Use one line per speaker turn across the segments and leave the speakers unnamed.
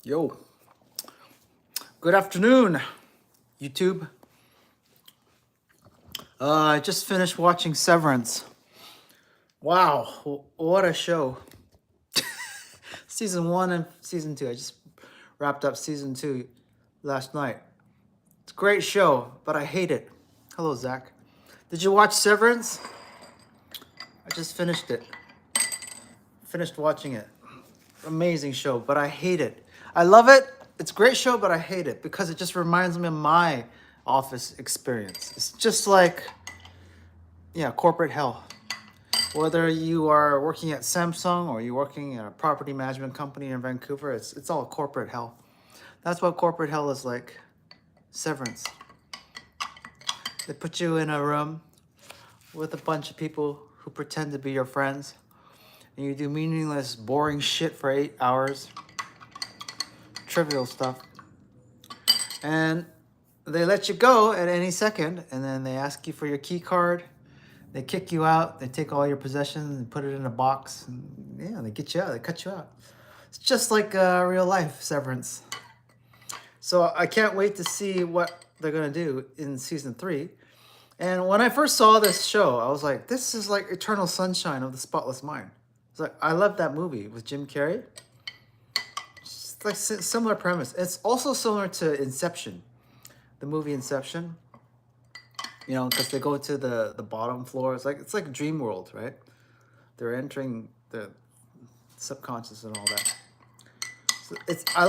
Yo, good afternoon, YouTube. I just finished watching Severance. Wow, what a show. Season 1 and Season 2. I just wrapped up Season 2 last night. It's a great show, but I hate it. Hello, Zach. Did you watch Severance? I just finished it. Finished watching it. Amazing show, but I hate it. I love it. It's a great show, but I hate it because it just reminds me of my office experience. It's just like, yeah, corporate hell. Whether you are working at Samsung or you're working at a property management company in Vancouver, it's all corporate hell. That's what corporate hell is like. Severance. They put you in a room with a bunch of people who pretend to be your friends, and you do meaningless, boring shit for 8 hours. Trivial stuff. And they let you go at any second, and then they ask you for your key card. They kick you out. They take all your possessions and put it in a box. And yeah, they get you out. They cut you out. It's just like real life Severance. So I can't wait to see what they're gonna do in season 3. And when I first saw this show, I was like, "This is like Eternal Sunshine of the Spotless Mind." It's like I love that movie with Jim Carrey. It's like similar premise. It's also similar to Inception, the movie Inception. You know, because they go to the bottom floor. It's like Dream World, right? They're entering the subconscious and all that. So I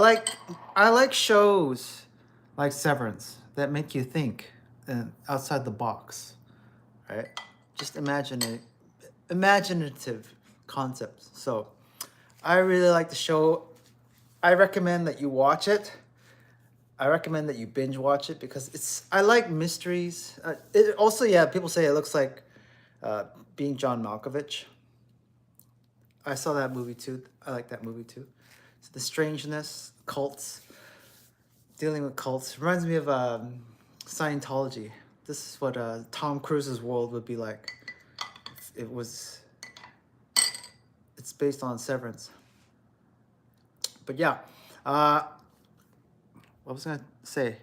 like shows like Severance that make you think and outside the box, right? Just imaginative concepts. So I really like the show. I recommend that you watch it. I recommend that you binge watch it because I like mysteries. It also, yeah, people say it looks like being John Malkovich. I saw that movie too. I like that movie too. So the strangeness, cults, dealing with cults reminds me of Scientology. This is what Tom Cruise's world would be like. It's based on Severance. But yeah, what was I gonna say?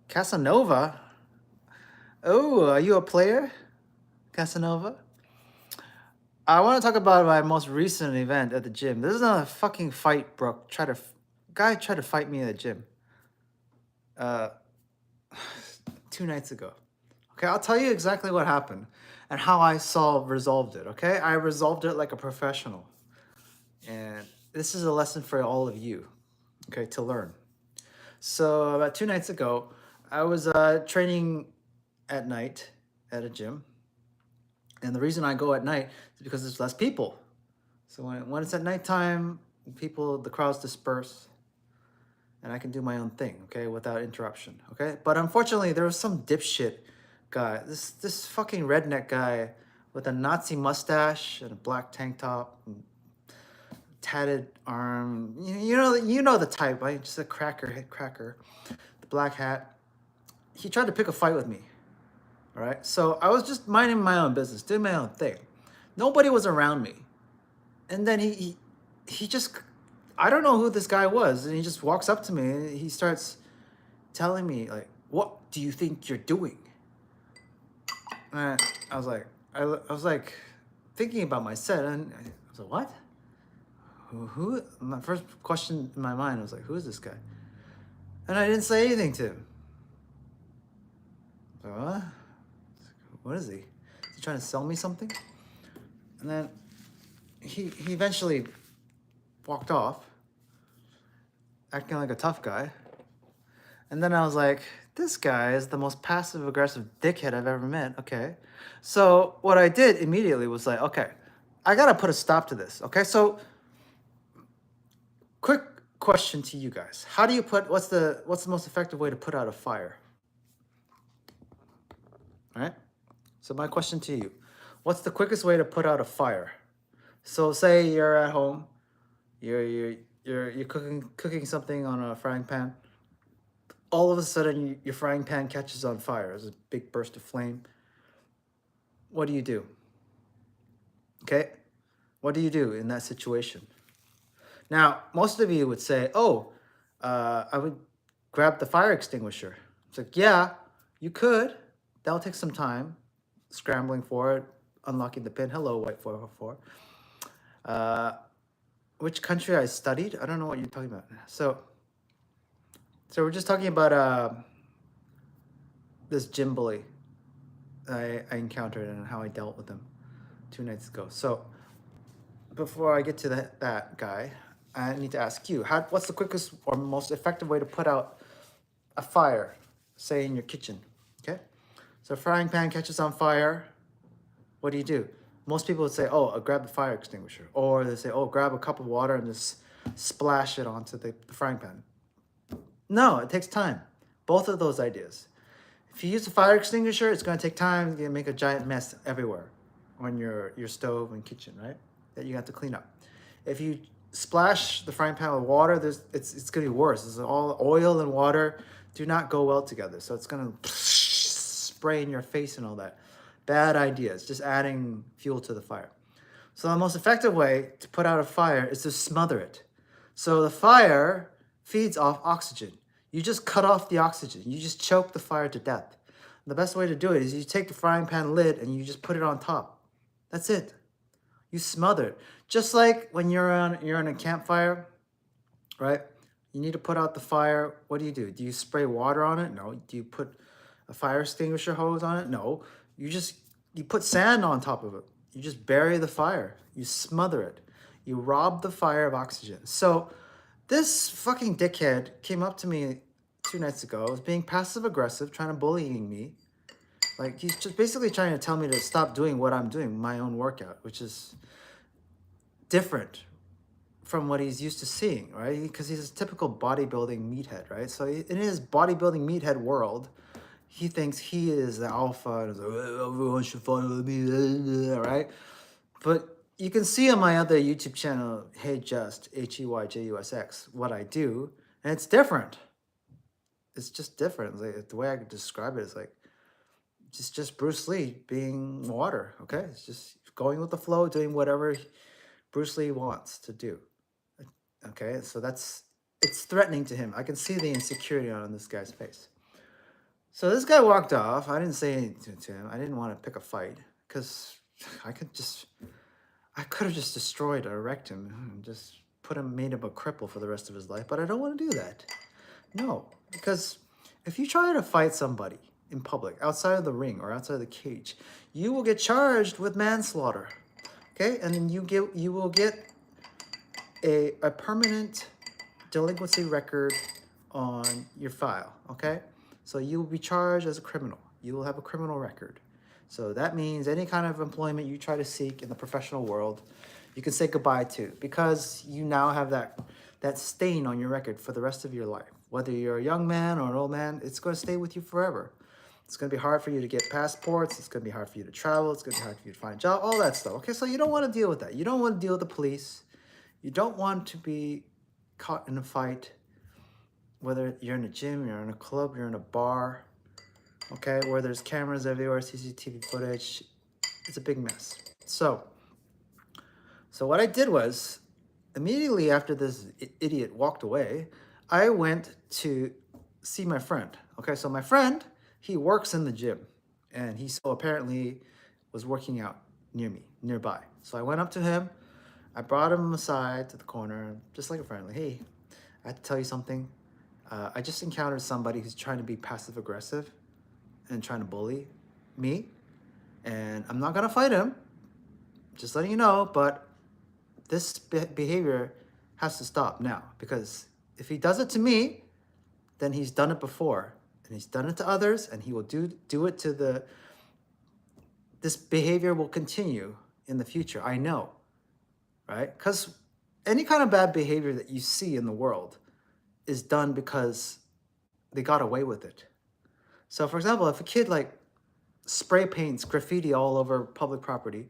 Casanova. Oh, are you a player, Casanova? I want to talk about my most recent event at the gym. This is not a fucking fight, Brooke. Guy tried to fight me at the gym. Uh, 2 nights ago. Okay, I'll tell you exactly what happened and how I resolved it. Okay, I resolved it like a professional, and this is a lesson for all of you. Okay, to learn. So about 2 nights ago, I was training at night at a gym, and the reason I go at night is because there's less people. So when it's at nighttime, the crowds disperse, and I can do my own thing, okay, without interruption, okay? But unfortunately, there was some dipshit guy, this fucking redneck guy with a Nazi mustache and a black tank top, and tatted arm. You know the type, right? Just a cracker, the black hat. He tried to pick a fight with me. All right, so I was just minding my own business, doing my own thing. Nobody was around me, and then he just, I don't know who this guy was, and he just walks up to me and he starts telling me like, "What do you think you're doing?" And I was like, I was like thinking about my set, and I was like, "What? Who?" My first question in my mind was like, "Who is this guy?" And I didn't say anything to him. I was like, what? What is he? Is he trying to sell me something? And then he eventually walked off, acting like a tough guy. And then I was like, this guy is the most passive aggressive dickhead I've ever met. Okay. So what I did immediately was like, okay, I gotta put a stop to this. Okay. So quick question to you guys. How do you what's the most effective way to put out a fire? All right. So my question to you, what's the quickest way to put out a fire? So say you're at home, you're cooking something on a frying pan. All of a sudden, your frying pan catches on fire. There's a big burst of flame. What do you do? Okay, what do you do in that situation? Now, most of you would say, "Oh, I would grab the fire extinguisher. It's like, yeah, you could. That'll take some time, scrambling for it, unlocking the pin. Hello, White 444. Which country I studied? I don't know what you're talking about. So we're just talking about this gym bully I encountered and how I dealt with him 2 nights ago. So before I get to that guy, I need to ask you, what's the quickest or most effective way to put out a fire, say in your kitchen? Okay, so a frying pan catches on fire. What do? Most people would say, oh, grab the fire extinguisher. Or they say, oh, grab a cup of water and just splash it onto the frying pan. No, it takes time. Both of those ideas. If you use a fire extinguisher, it's going to take time. You're going to make a giant mess everywhere on your stove and kitchen, right? That you have to clean up. If you splash the frying pan with water, it's going to be worse. It's all oil and water do not go well together. So it's going to spray in your face and all that. Bad ideas, just adding fuel to the fire. So the most effective way to put out a fire is to smother it. So the fire feeds off oxygen. You just cut off the oxygen. You just choke the fire to death. The best way to do it is you take the frying pan lid and you just put it on top. That's it. You smother it. Just like when you're on a campfire, right? You need to put out the fire. What do? Do you spray water on it? No. Do you put a fire extinguisher hose on it? No. You put sand on top of it. You just bury the fire. You smother it. You rob the fire of oxygen. So this fucking dickhead came up to me 2 nights ago. Was being passive aggressive, trying to bullying me. Like he's just basically trying to tell me to stop doing what I'm doing, my own workout, which is different from what he's used to seeing, right? Because he's a typical bodybuilding meathead, right? So in his bodybuilding meathead world, he thinks he is the alpha and is like, everyone should follow me, right? But you can see on my other YouTube channel, Hey Just, HEYJUSX, what I do, and it's different. It's just different. Like, the way I could describe it is like just Bruce Lee being water, okay? It's just going with the flow, doing whatever Bruce Lee wants to do, okay? So it's threatening to him. I can see the insecurity on this guy's face. So this guy walked off. I didn't say anything to him. I didn't want to pick a fight because I could have just destroyed or wrecked him and just made him a cripple for the rest of his life. But I don't want to do that. No, because if you try to fight somebody in public, outside of the ring or outside of the cage, you will get charged with manslaughter. Okay, and then you will get a permanent delinquency record on your file. Okay. So you will be charged as a criminal. You will have a criminal record. So that means any kind of employment you try to seek in the professional world, you can say goodbye to, because you now have that stain on your record for the rest of your life. Whether you're a young man or an old man, it's going to stay with you forever. It's going to be hard for you to get passports. It's going to be hard for you to travel. It's going to be hard for you to find a job, all that stuff. Okay, so you don't want to deal with that. You don't want to deal with the police. You don't want to be caught in a fight. Whether you're in a gym, you're in a club, you're in a bar, okay, where there's cameras everywhere, CCTV footage, it's a big mess. So what I did was, immediately after this idiot walked away, I went to see my friend. Okay, so my friend, he works in the gym, and he so apparently was working out nearby. So I went up to him, I brought him aside to the corner, just like a friend, like, hey, I have to tell you something. I just encountered somebody who's trying to be passive aggressive and trying to bully me, and I'm not gonna fight him, just letting you know, but this behavior has to stop now, because if he does it to me, then he's done it before, and he's done it to others, and he will do it to this behavior will continue in the future. I know, right? Because any kind of bad behavior that you see in the world is done because they got away with it. So for example, if a kid like spray paints graffiti all over public property,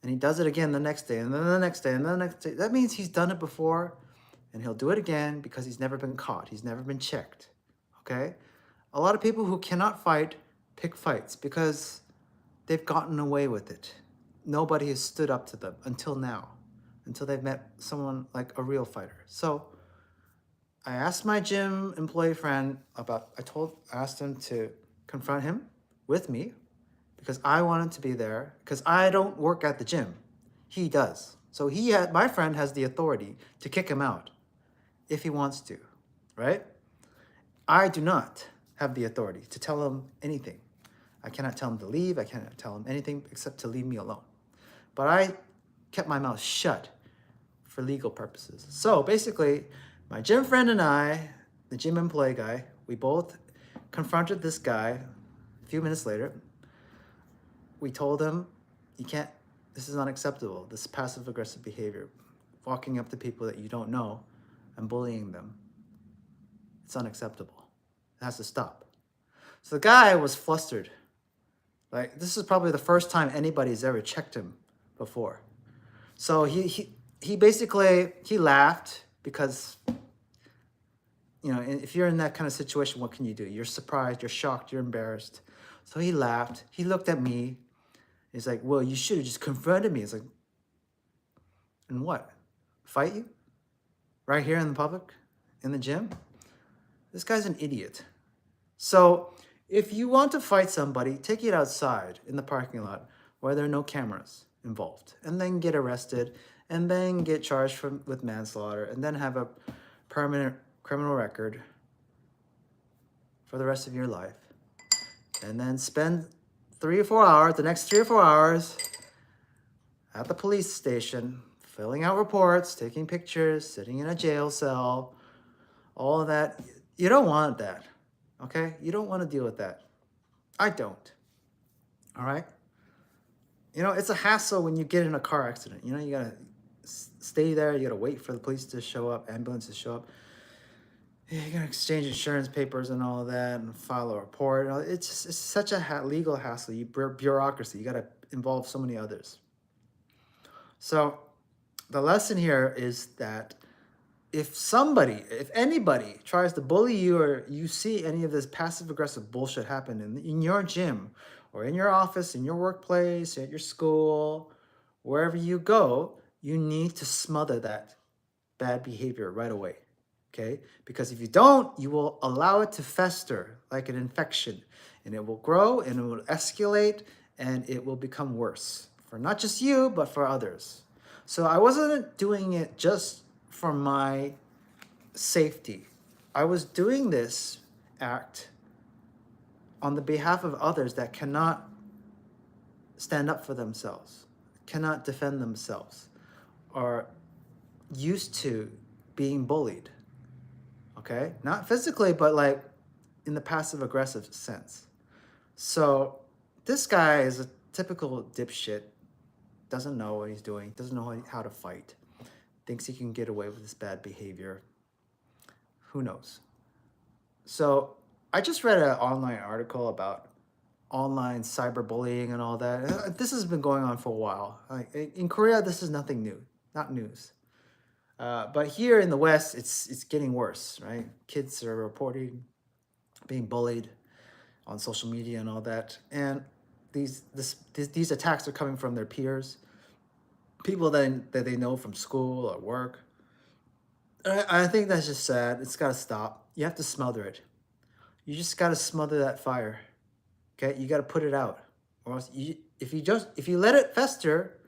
and he does it again the next day, and then the next day, and then the next day, that means he's done it before, and he'll do it again because he's never been caught. He's never been checked, okay? A lot of people who cannot fight pick fights because they've gotten away with it. Nobody has stood up to them until now, until they've met someone like a real fighter. So I asked my gym employee friend asked him to confront him with me because I wanted to be there because I don't work at the gym. He does. So my friend has the authority to kick him out if he wants to, right? I do not have the authority to tell him anything. I cannot tell him to leave. I cannot tell him anything except to leave me alone. But I kept my mouth shut for legal purposes. So basically, my gym friend and I, the gym employee guy, we both confronted this guy a few minutes later. We told him, you can't, this is unacceptable, this passive aggressive behavior, walking up to people that you don't know and bullying them. It's unacceptable. It has to stop. So the guy was flustered. Like, this is probably the first time anybody's ever checked him before. So he basically, he laughed because, you know, if you're in that kind of situation, what can you do? You're surprised, you're shocked, you're embarrassed. So he laughed. He looked at me. He's like, well, you should have just confronted me. It's like, and what? Fight you? Right here in the public? In the gym? This guy's an idiot. So if you want to fight somebody, take it outside in the parking lot where there are no cameras involved, and then get arrested, and then get charged with manslaughter, and then have a permanent criminal record for the rest of your life, and then spend the next 3 or 4 hours at the police station, filling out reports, taking pictures, sitting in a jail cell, all of that. You don't want that, okay? You don't want to deal with that. I don't, all right? You know, it's a hassle when you get in a car accident. You know, you gotta stay there, you gotta wait for the police to show up, ambulance to show up. You gotta exchange insurance papers and all of that and file a report. It's such a legal hassle, bureaucracy. You gotta involve so many others. So the lesson here is that if anybody tries to bully you, or you see any of this passive aggressive bullshit happen in your gym or in your office, in your workplace, at your school, wherever you go, you need to smother that bad behavior right away, okay? Because if you don't, you will allow it to fester like an infection, and it will grow and it will escalate and it will become worse for not just you, but for others. So I wasn't doing it just for my safety. I was doing this act on the behalf of others that cannot stand up for themselves, cannot defend themselves, are used to being bullied, okay? Not physically, but like in the passive aggressive sense. So this guy is a typical dipshit, doesn't know what he's doing, doesn't know how to fight, thinks he can get away with this bad behavior. Who knows? So I just read an online article about online cyberbullying and all that. This has been going on for a while. Like in Korea, this is nothing new, not news. But here in the West, it's getting worse, right? Kids are reporting being bullied on social media and all that, and these attacks are coming from their peers, people that they know from school or work. I think that's just sad. It's got to stop. You have to smother it. You just got to smother that fire. Okay, you got to put it out, or else if you let it fester,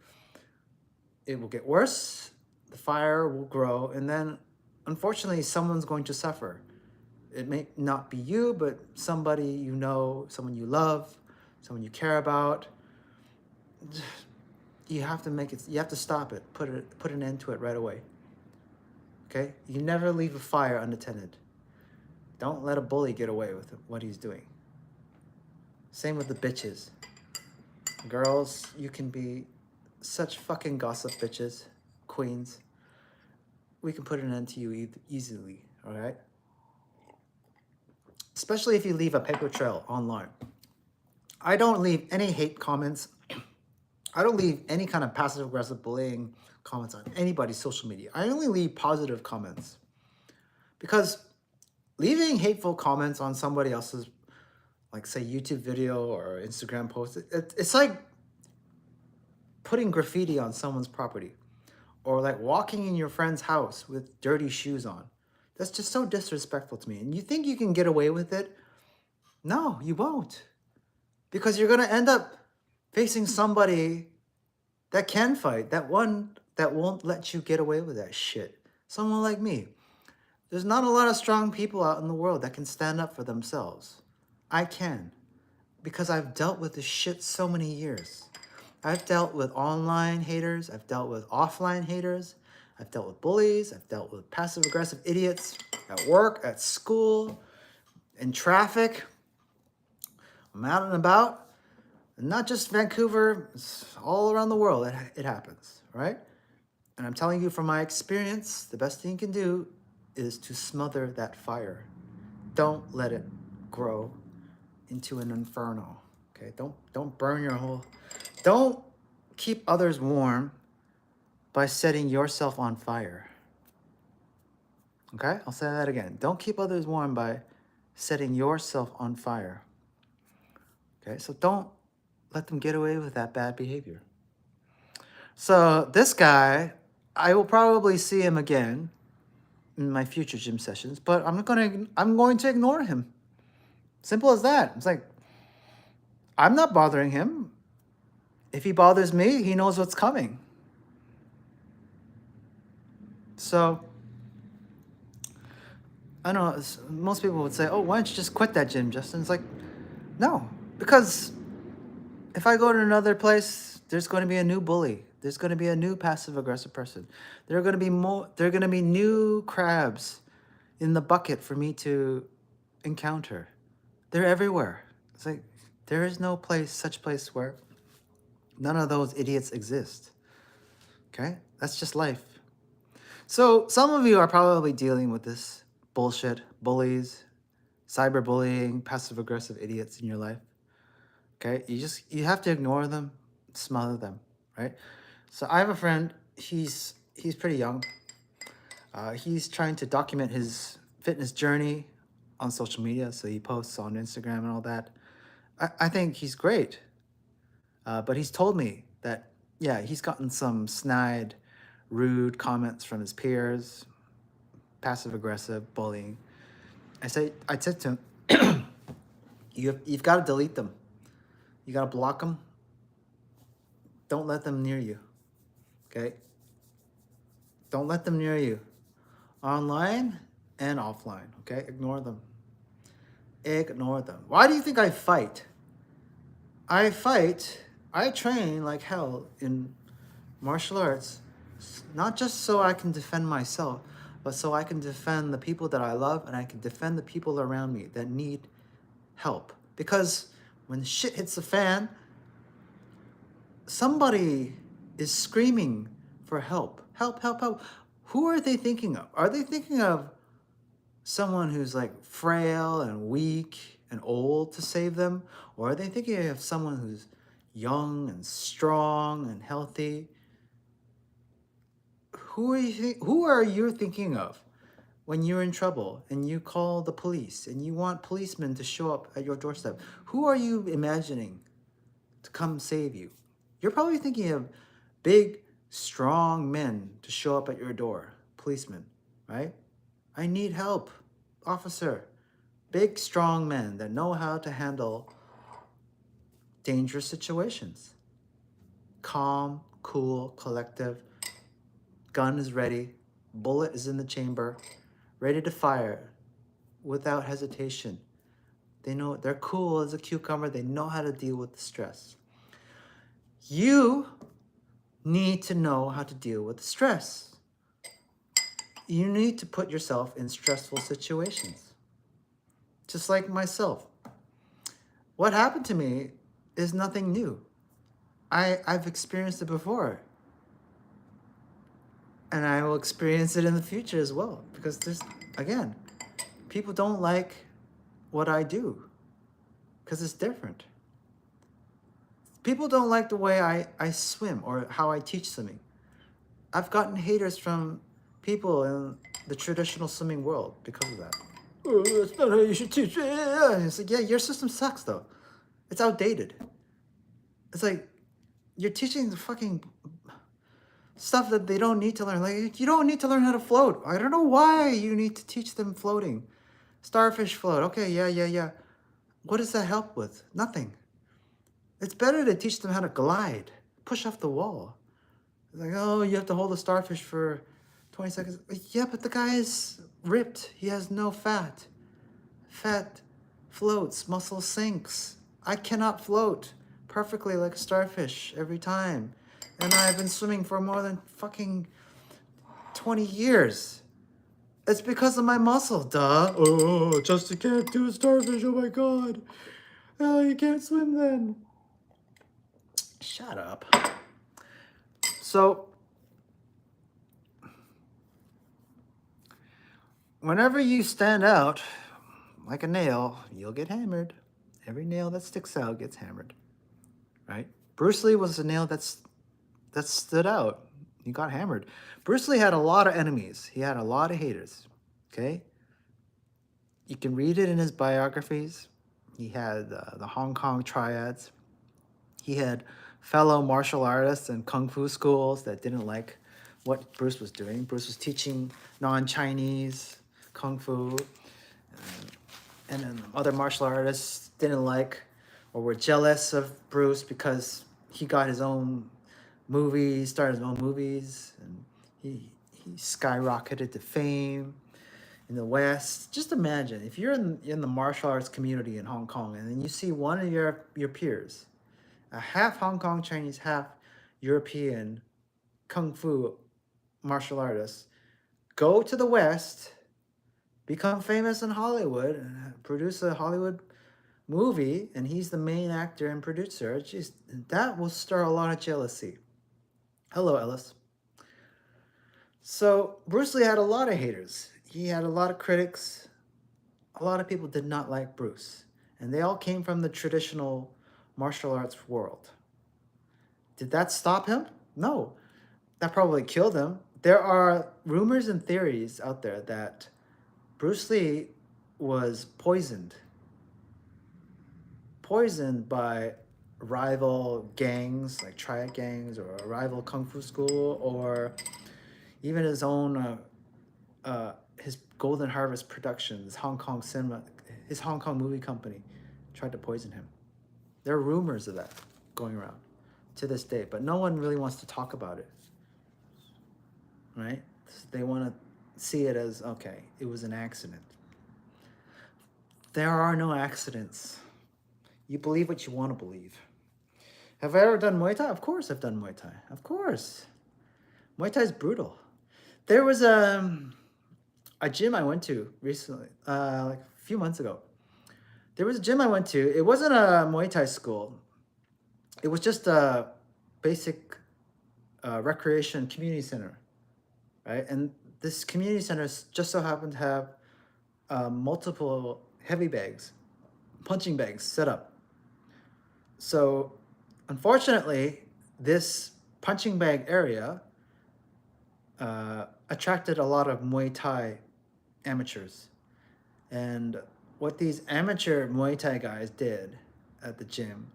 it will get worse. The fire will grow, and then unfortunately, someone's going to suffer. It may not be you, but somebody you know, someone you love, someone you care about. You have to make it. You have to stop it. Put an end to it right away. Okay, you never leave a fire unattended. Don't let a bully get away with what he's doing. Same with the bitches. Girls, you can be such fucking gossip bitches, queens. We can put an end to you easily, all right? Especially if you leave a paper trail online. I don't leave any hate comments. I don't leave any kind of passive-aggressive bullying comments on anybody's social media. I only leave positive comments. Because leaving hateful comments on somebody else's, like say YouTube video or Instagram post, it's like putting graffiti on someone's property, or like walking in your friend's house with dirty shoes on. That's just so disrespectful to me. And you think you can get away with it? No, you won't. Because you're going to end up facing somebody that can fight, that won't let you get away with that shit. Someone like me. There's not a lot of strong people out in the world that can stand up for themselves. I can. Because I've dealt with this shit so many years. I've dealt with online haters. I've dealt with offline haters. I've dealt with bullies. I've dealt with passive-aggressive idiots at work, at school, in traffic. I'm out and about. And not just Vancouver, it's all around the world it happens, right? And I'm telling you from my experience, the best thing you can do is to smother that fire. Don't let it grow into an inferno. Okay? Don't burn your whole... Don't keep others warm by setting yourself on fire. Okay? I'll say that again. Don't keep others warm by setting yourself on fire. Okay? So don't let them get away with that bad behavior. So this guy, I will probably see him again in my future gym sessions, but I'm going to ignore him. Simple as that. It's like, I'm not bothering him. If he bothers me, he knows what's coming. So, I know most people would say, oh, why don't you just quit that gym, Justin? It's like, no, because if I go to another place, there's going to be a new bully. There's going to be a new passive-aggressive person. There are going to be new crabs in the bucket for me to encounter. They're everywhere. It's like, there is no such place where none of those idiots exist. Okay? That's just life. So some of you are probably dealing with this bullshit, bullies, cyberbullying, passive-aggressive idiots in your life. Okay? You have to ignore them, smother them, right? So I have a friend, he's pretty young. He's trying to document his fitness journey on social media, so he posts on Instagram and all that. I think he's great. But he's told me that, yeah, he's gotten some snide, rude comments from his peers, passive-aggressive, bullying. I said to him, you've got to delete them. You got to block them. Don't let them near you, okay? Don't let them near you. Online and offline, okay? Ignore them. Ignore them. Why do you think I fight? I train like hell in martial arts, not just so I can defend myself, but so I can defend the people that I love and I can defend the people around me that need help. Because when shit hits the fan, somebody is screaming for help. Help, help, help. Who are they thinking of? Are they thinking of someone who's like frail and weak and old to save them? Or are they thinking of someone who's young and strong and healthy? Who are you thinking of when you're in trouble and you call the police and you want policemen to show up at your doorstep? Who are you imagining to come save you? You're probably thinking of big, strong men to show up at your door, policemen, right? I need help, officer. Big, strong men that know how to handle dangerous situations. Calm, cool, collective. Gun is ready. Bullet is in the chamber. Ready to fire without hesitation. They know they're cool as a cucumber. They know how to deal with the stress. You need to know how to deal with the stress. You need to put yourself in stressful situations. Just like myself. What happened to me is nothing new. I've experienced it before. And I will experience it in the future as well. Because again, people don't like what I do. Because it's different. People don't like the way I swim or how I teach swimming. I've gotten haters from people in the traditional swimming world because of that. Oh, that's not how you should teach. It's like, yeah, your system sucks though. It's outdated. It's like, you're teaching the fucking Stuff that they don't need to learn. Like, you don't need to learn how to float. I don't know why you need to teach them floating. Starfish float. Okay, yeah. What does that help with? Nothing. It's better to teach them how to glide, push off the wall. Like, oh, you have to hold a starfish for 20 seconds. Yeah, but the guy is ripped. He has no fat. Fat floats, muscle sinks. I cannot float perfectly like a starfish every time. And I've been swimming for more than fucking 20 years. It's because of my muscle, duh. Oh, Justin can't do a starfish, oh my god. Oh, you can't swim then. Shut up. So, whenever you stand out like a nail, you'll get hammered. Every nail that sticks out gets hammered, right? Bruce Lee was a nail that stood out. He got hammered. Bruce Lee had a lot of enemies. He had a lot of haters, okay? You can read it in his biographies. He had the Hong Kong triads. He had fellow martial artists and kung fu schools that didn't like what Bruce was doing. Bruce was teaching non-Chinese kung fu, and then other martial artists didn't like or were jealous of Bruce because he got his own movies, started his own movies, and he skyrocketed to fame in the West. Just imagine if you're in the martial arts community in Hong Kong, and then you see one of your peers, a half Hong Kong Chinese, half European kung fu martial artist, go to the West, become famous in Hollywood, and produce a Hollywood movie, and he's the main actor and producer. Just that will stir a lot of jealousy. Hello, Ellis. So Bruce Lee had a lot of haters. He had a lot of critics. A lot of people did not like Bruce, and they all came from the traditional martial arts world. Did that stop him? No. That probably killed him. There are rumors and theories out there that Bruce Lee was poisoned by rival gangs, like triad gangs, or a rival kung fu school, or even his own his Golden Harvest Productions, Hong Kong cinema, his Hong Kong movie company tried to poison him. There are rumors of that going around to this day, but no one really wants to talk about it, right? They want to see it as, okay, it was an accident. There are no accidents. You believe what you want to believe. Have I ever done Muay Thai? Of course I've done Muay Thai. Of course. Muay Thai is brutal. There was a gym I went to recently, like a few months ago. There was a gym I went to. It wasn't a Muay Thai school. It was just a basic recreation community center, right? And this community center just so happened to have multiple heavy bags, punching bags set up. So, unfortunately, this punching bag area attracted a lot of Muay Thai amateurs. And what these amateur Muay Thai guys did at the gym,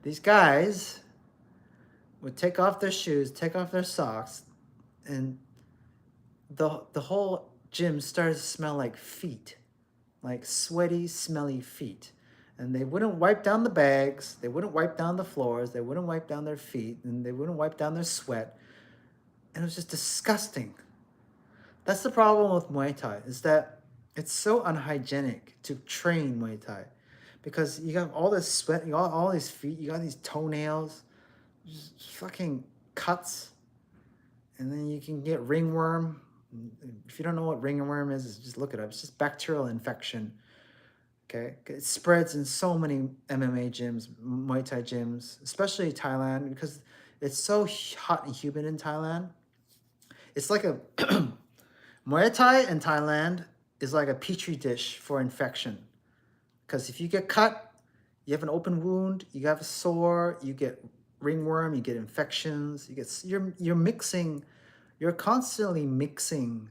these guys would take off their shoes, take off their socks, and the whole gym started to smell like feet, like sweaty, smelly feet. And they wouldn't wipe down the bags, they wouldn't wipe down the floors, they wouldn't wipe down their feet, and they wouldn't wipe down their sweat. And it was just disgusting. That's the problem with Muay Thai, is that it's so unhygienic to train Muay Thai. Because you got all this sweat, you got all these feet, you got these toenails, just fucking cuts. And then you can get ringworm. If you don't know what ringworm is, just look it up. It's just bacterial infection. Okay, it spreads in so many MMA gyms, Muay Thai gyms, especially Thailand, because it's so hot and humid in Thailand. It's like a Muay Thai in Thailand is like a petri dish for infection. Because if you get cut, you have an open wound, you have a sore, you get ringworm, you get infections, you're constantly mixing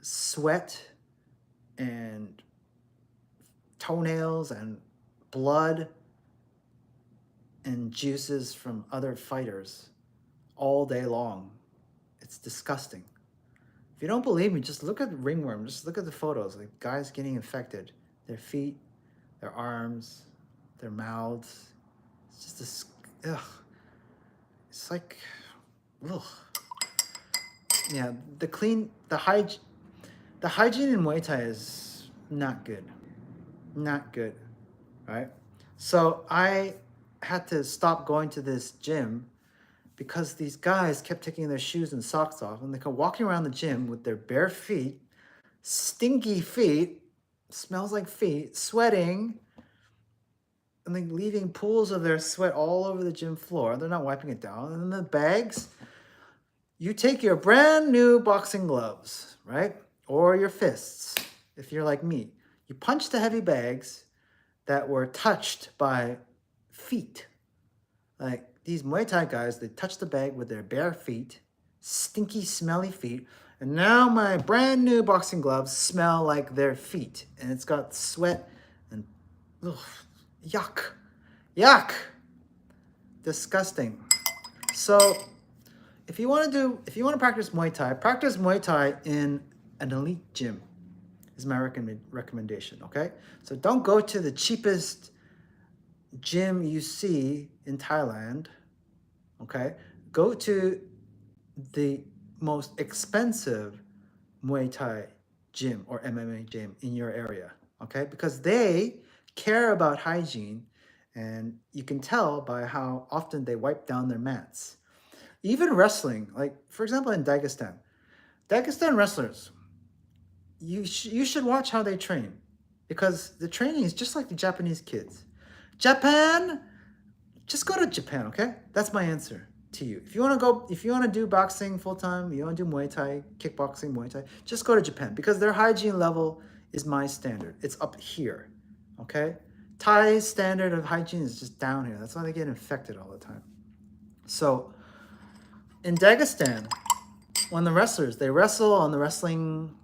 sweat and toenails and blood and juices from other fighters all day long. It's disgusting. If you don't believe me, just look at ringworm. Just look at the photos. Like guys getting infected, their feet, their arms, their mouths. It's just this. Ugh. It's like, ugh. Yeah, the hygiene in Muay Thai is not good. Not good, right? So I had to stop going to this gym because these guys kept taking their shoes and socks off and they kept walking around the gym with their bare feet, stinky feet, smells like feet, sweating, and then leaving pools of their sweat all over the gym floor. They're not wiping it down. And then the bags, you take your brand new boxing gloves, right? Or your fists, if you're like me. You punch the heavy bags that were touched by feet. Like these Muay Thai guys, they touch the bag with their bare feet, stinky, smelly feet. And now my brand new boxing gloves smell like their feet. And it's got sweat and ugh, yuck. Yuck. Disgusting. So if you want to practice Muay Thai in an elite gym is my recommendation, okay? So don't go to the cheapest gym you see in Thailand, okay? Go to the most expensive Muay Thai gym or MMA gym in your area, okay? Because they care about hygiene, and you can tell by how often they wipe down their mats. Even wrestling, like for example in Dagestan wrestlers, you should watch how they train, because the training is just like the Japanese kids. Japan, just go to Japan, okay? That's my answer to you. If you want to do boxing full time, you want to do Muay Thai, kickboxing, Muay Thai, just go to Japan, because their hygiene level is my standard. It's up here, okay? Thai's standard of hygiene is just down here. That's why they get infected all the time. So in Dagestan, when the wrestlers, they wrestle on the wrestling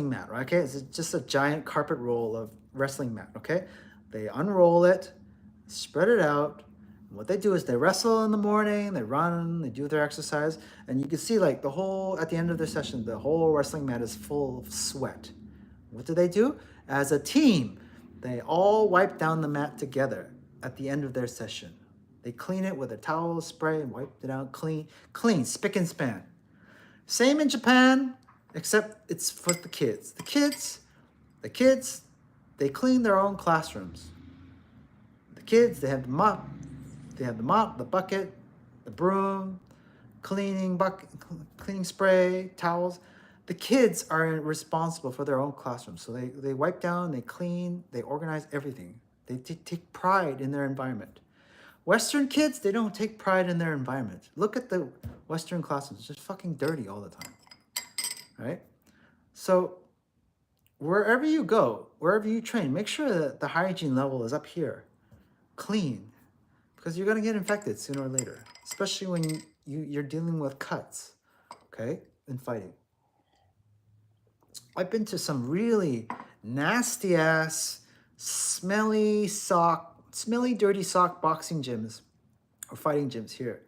mat, right? Okay, it's just a giant carpet roll of wrestling mat, okay? They unroll it, spread it out. And what they do is they wrestle in the morning, they run, they do their exercise, and you can see like at the end of their session, the whole wrestling mat is full of sweat. What do? As a team, they all wipe down the mat together at the end of their session. They clean it with a towel, spray, and wipe it out clean, spick and span. Same in Japan, except it's for the kids. The kids, they clean their own classrooms. The kids, they have the mop, the bucket, the broom, cleaning spray, towels. The kids are responsible for their own classrooms. So they wipe down, they clean, they organize everything. They take pride in their environment. Western kids, they don't take pride in their environment. Look at the Western classrooms, it's just fucking dirty all the time, right? So wherever you go, wherever you train, make sure that the hygiene level is up here, clean, because you're gonna get infected sooner or later, especially when you're dealing with cuts, okay, in fighting. I've been to some really nasty ass, smelly, dirty sock boxing gyms or fighting gyms here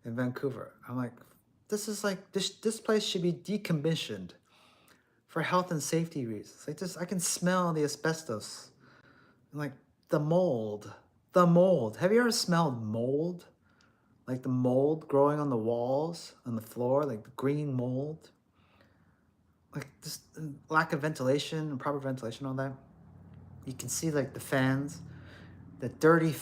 in Vancouver. I'm like, this place should be decommissioned for health and safety reasons. Like this, I can smell the asbestos, and like the mold. Have you ever smelled mold? Like the mold growing on the walls, on the floor, like the green mold. Like this lack of ventilation and proper ventilation on that. You can see like the fans, the dirty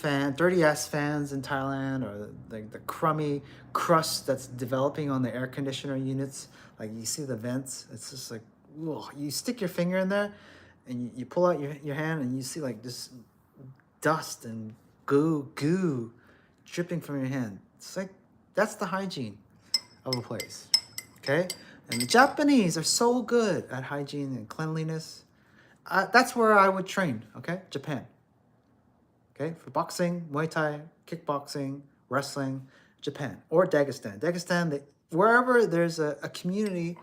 ass fans in Thailand, or like the crummy crust that's developing on the air conditioner units. Like you see the vents. It's just like, ugh. You stick your finger in there and you pull out your hand and you see like this dust and goo dripping from your hand. It's like, that's the hygiene of a place, okay? And the Japanese are so good at hygiene and cleanliness. That's where I would train, okay? Japan. Okay, for boxing, Muay Thai, kickboxing, wrestling, Japan. Or Dagestan, wherever there's a community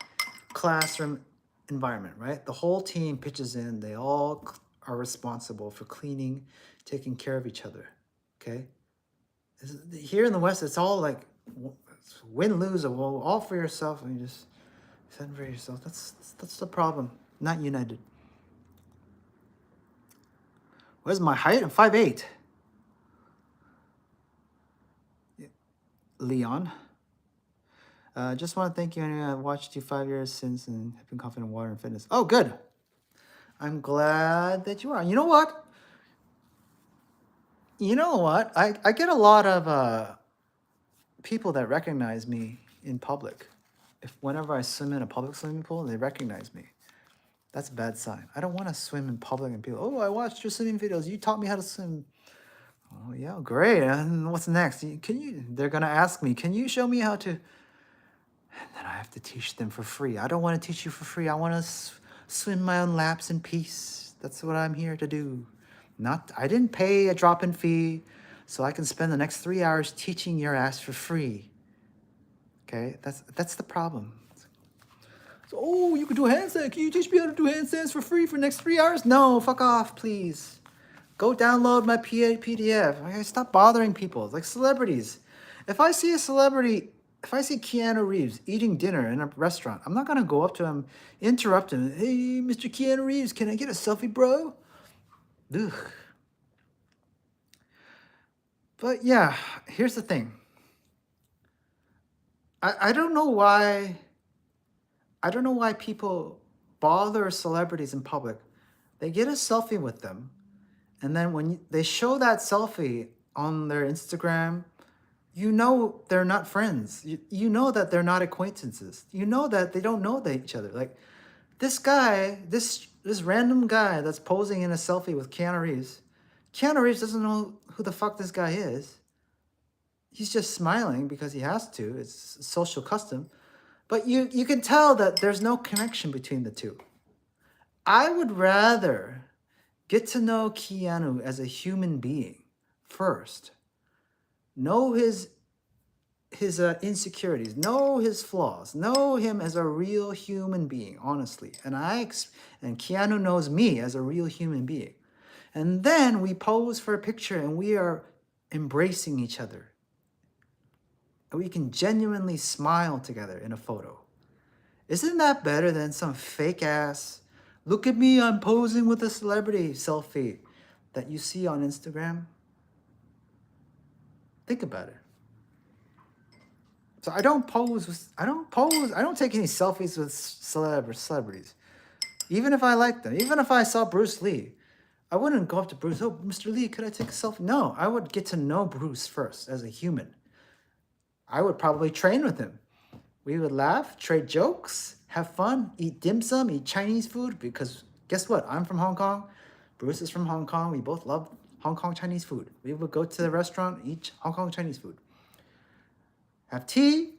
classroom environment, right? The whole team pitches in. They all are responsible for cleaning, taking care of each other, okay? Here in the West, it's all like win, lose, or all for yourself, and you just send for yourself. That's the problem. Not united. What is my height? I'm 5'8". Leon. Just want to thank you. I've watched you 5 years since and have been confident in water and fitness. Oh, good. I'm glad that you are. You know what? I get a lot of people that recognize me in public. Whenever I swim in a public swimming pool, they recognize me. That's a bad sign. I don't want to swim in public and people, oh, I watched your swimming videos. You taught me how to swim. Oh, yeah, great. And what's next? They're going to ask me, can you show me how to? And then I have to teach them for free. I don't want to teach you for free. I want to swim my own laps in peace. That's what I'm here to do. I didn't pay a drop-in fee, so I can spend the next 3 hours teaching your ass for free. Okay, that's the problem. So, oh, you can do a handstand. Can you teach me how to do handstands for free for the next 3 hours? No, fuck off, please. Go download my PDF. Okay, stop bothering people. It's like celebrities. If I see Keanu Reeves eating dinner in a restaurant, I'm not gonna go up to him, interrupt him. Hey, Mr. Keanu Reeves, can I get a selfie, bro? Ugh. But yeah, here's the thing. I don't know why people bother celebrities in public. They get a selfie with them, and then when they show that selfie on their Instagram, you know they're not friends. You know that they're not acquaintances. You know that they don't know each other. Like this guy, this random guy that's posing in a selfie with Keanu Reeves. Keanu Reeves doesn't know who the fuck this guy is. He's just smiling because he has to. It's a social custom. But you can tell that there's no connection between the two. I would rather get to know Keanu as a human being first. Know his insecurities, know his flaws, know him as a real human being, honestly. And Keanu knows me as a real human being. And then we pose for a picture and we are embracing each other. And we can genuinely smile together in a photo. Isn't that better than some fake ass, look at me, I'm posing with a celebrity selfie that you see on Instagram? Think about it. So I don't take any selfies with celebrities. Even if I like them, even if I saw Bruce Lee, I wouldn't go up to Bruce, oh, Mr. Lee, could I take a selfie? No, I would get to know Bruce first as a human. I would probably train with him. We would laugh, trade jokes, have fun, eat dim sum, eat Chinese food, because guess what? I'm from Hong Kong. Bruce is from Hong Kong. We both love Hong Kong Chinese food. We would go to the restaurant, eat Hong Kong Chinese food. Have tea,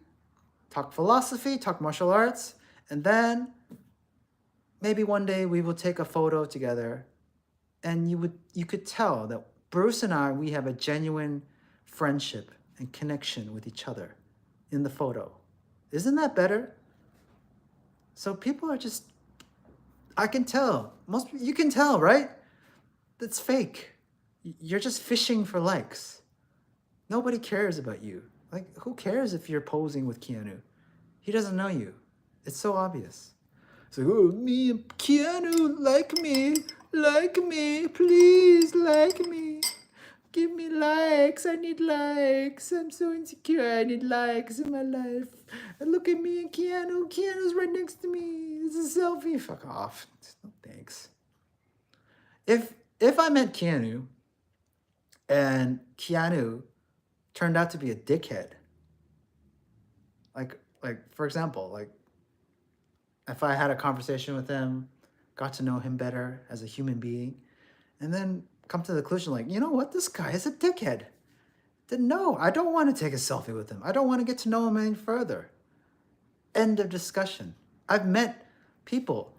talk philosophy, talk martial arts, and then maybe one day we will take a photo together, and you could tell that Bruce and we have a genuine friendship and connection with each other in the photo. Isn't that better? So people are just, I can tell. You can tell, right? That's fake. You're just fishing for likes. Nobody cares about you. Like, who cares if you're posing with Keanu? He doesn't know you. It's so obvious. It's like, oh, me and Keanu, like me, please like me. Give me likes, I need likes. I'm so insecure, I need likes in my life. And look at me and Keanu's right next to me. It's a selfie. Fuck off. No thanks. If I met Keanu and Keanu turned out to be a dickhead, like for example, like if I had a conversation with him, got to know him better as a human being, and then come to the conclusion, like, you know what, this guy is a dickhead. Then no, I don't want to take a selfie with him. I don't want to get to know him any further. End of discussion. I've met people,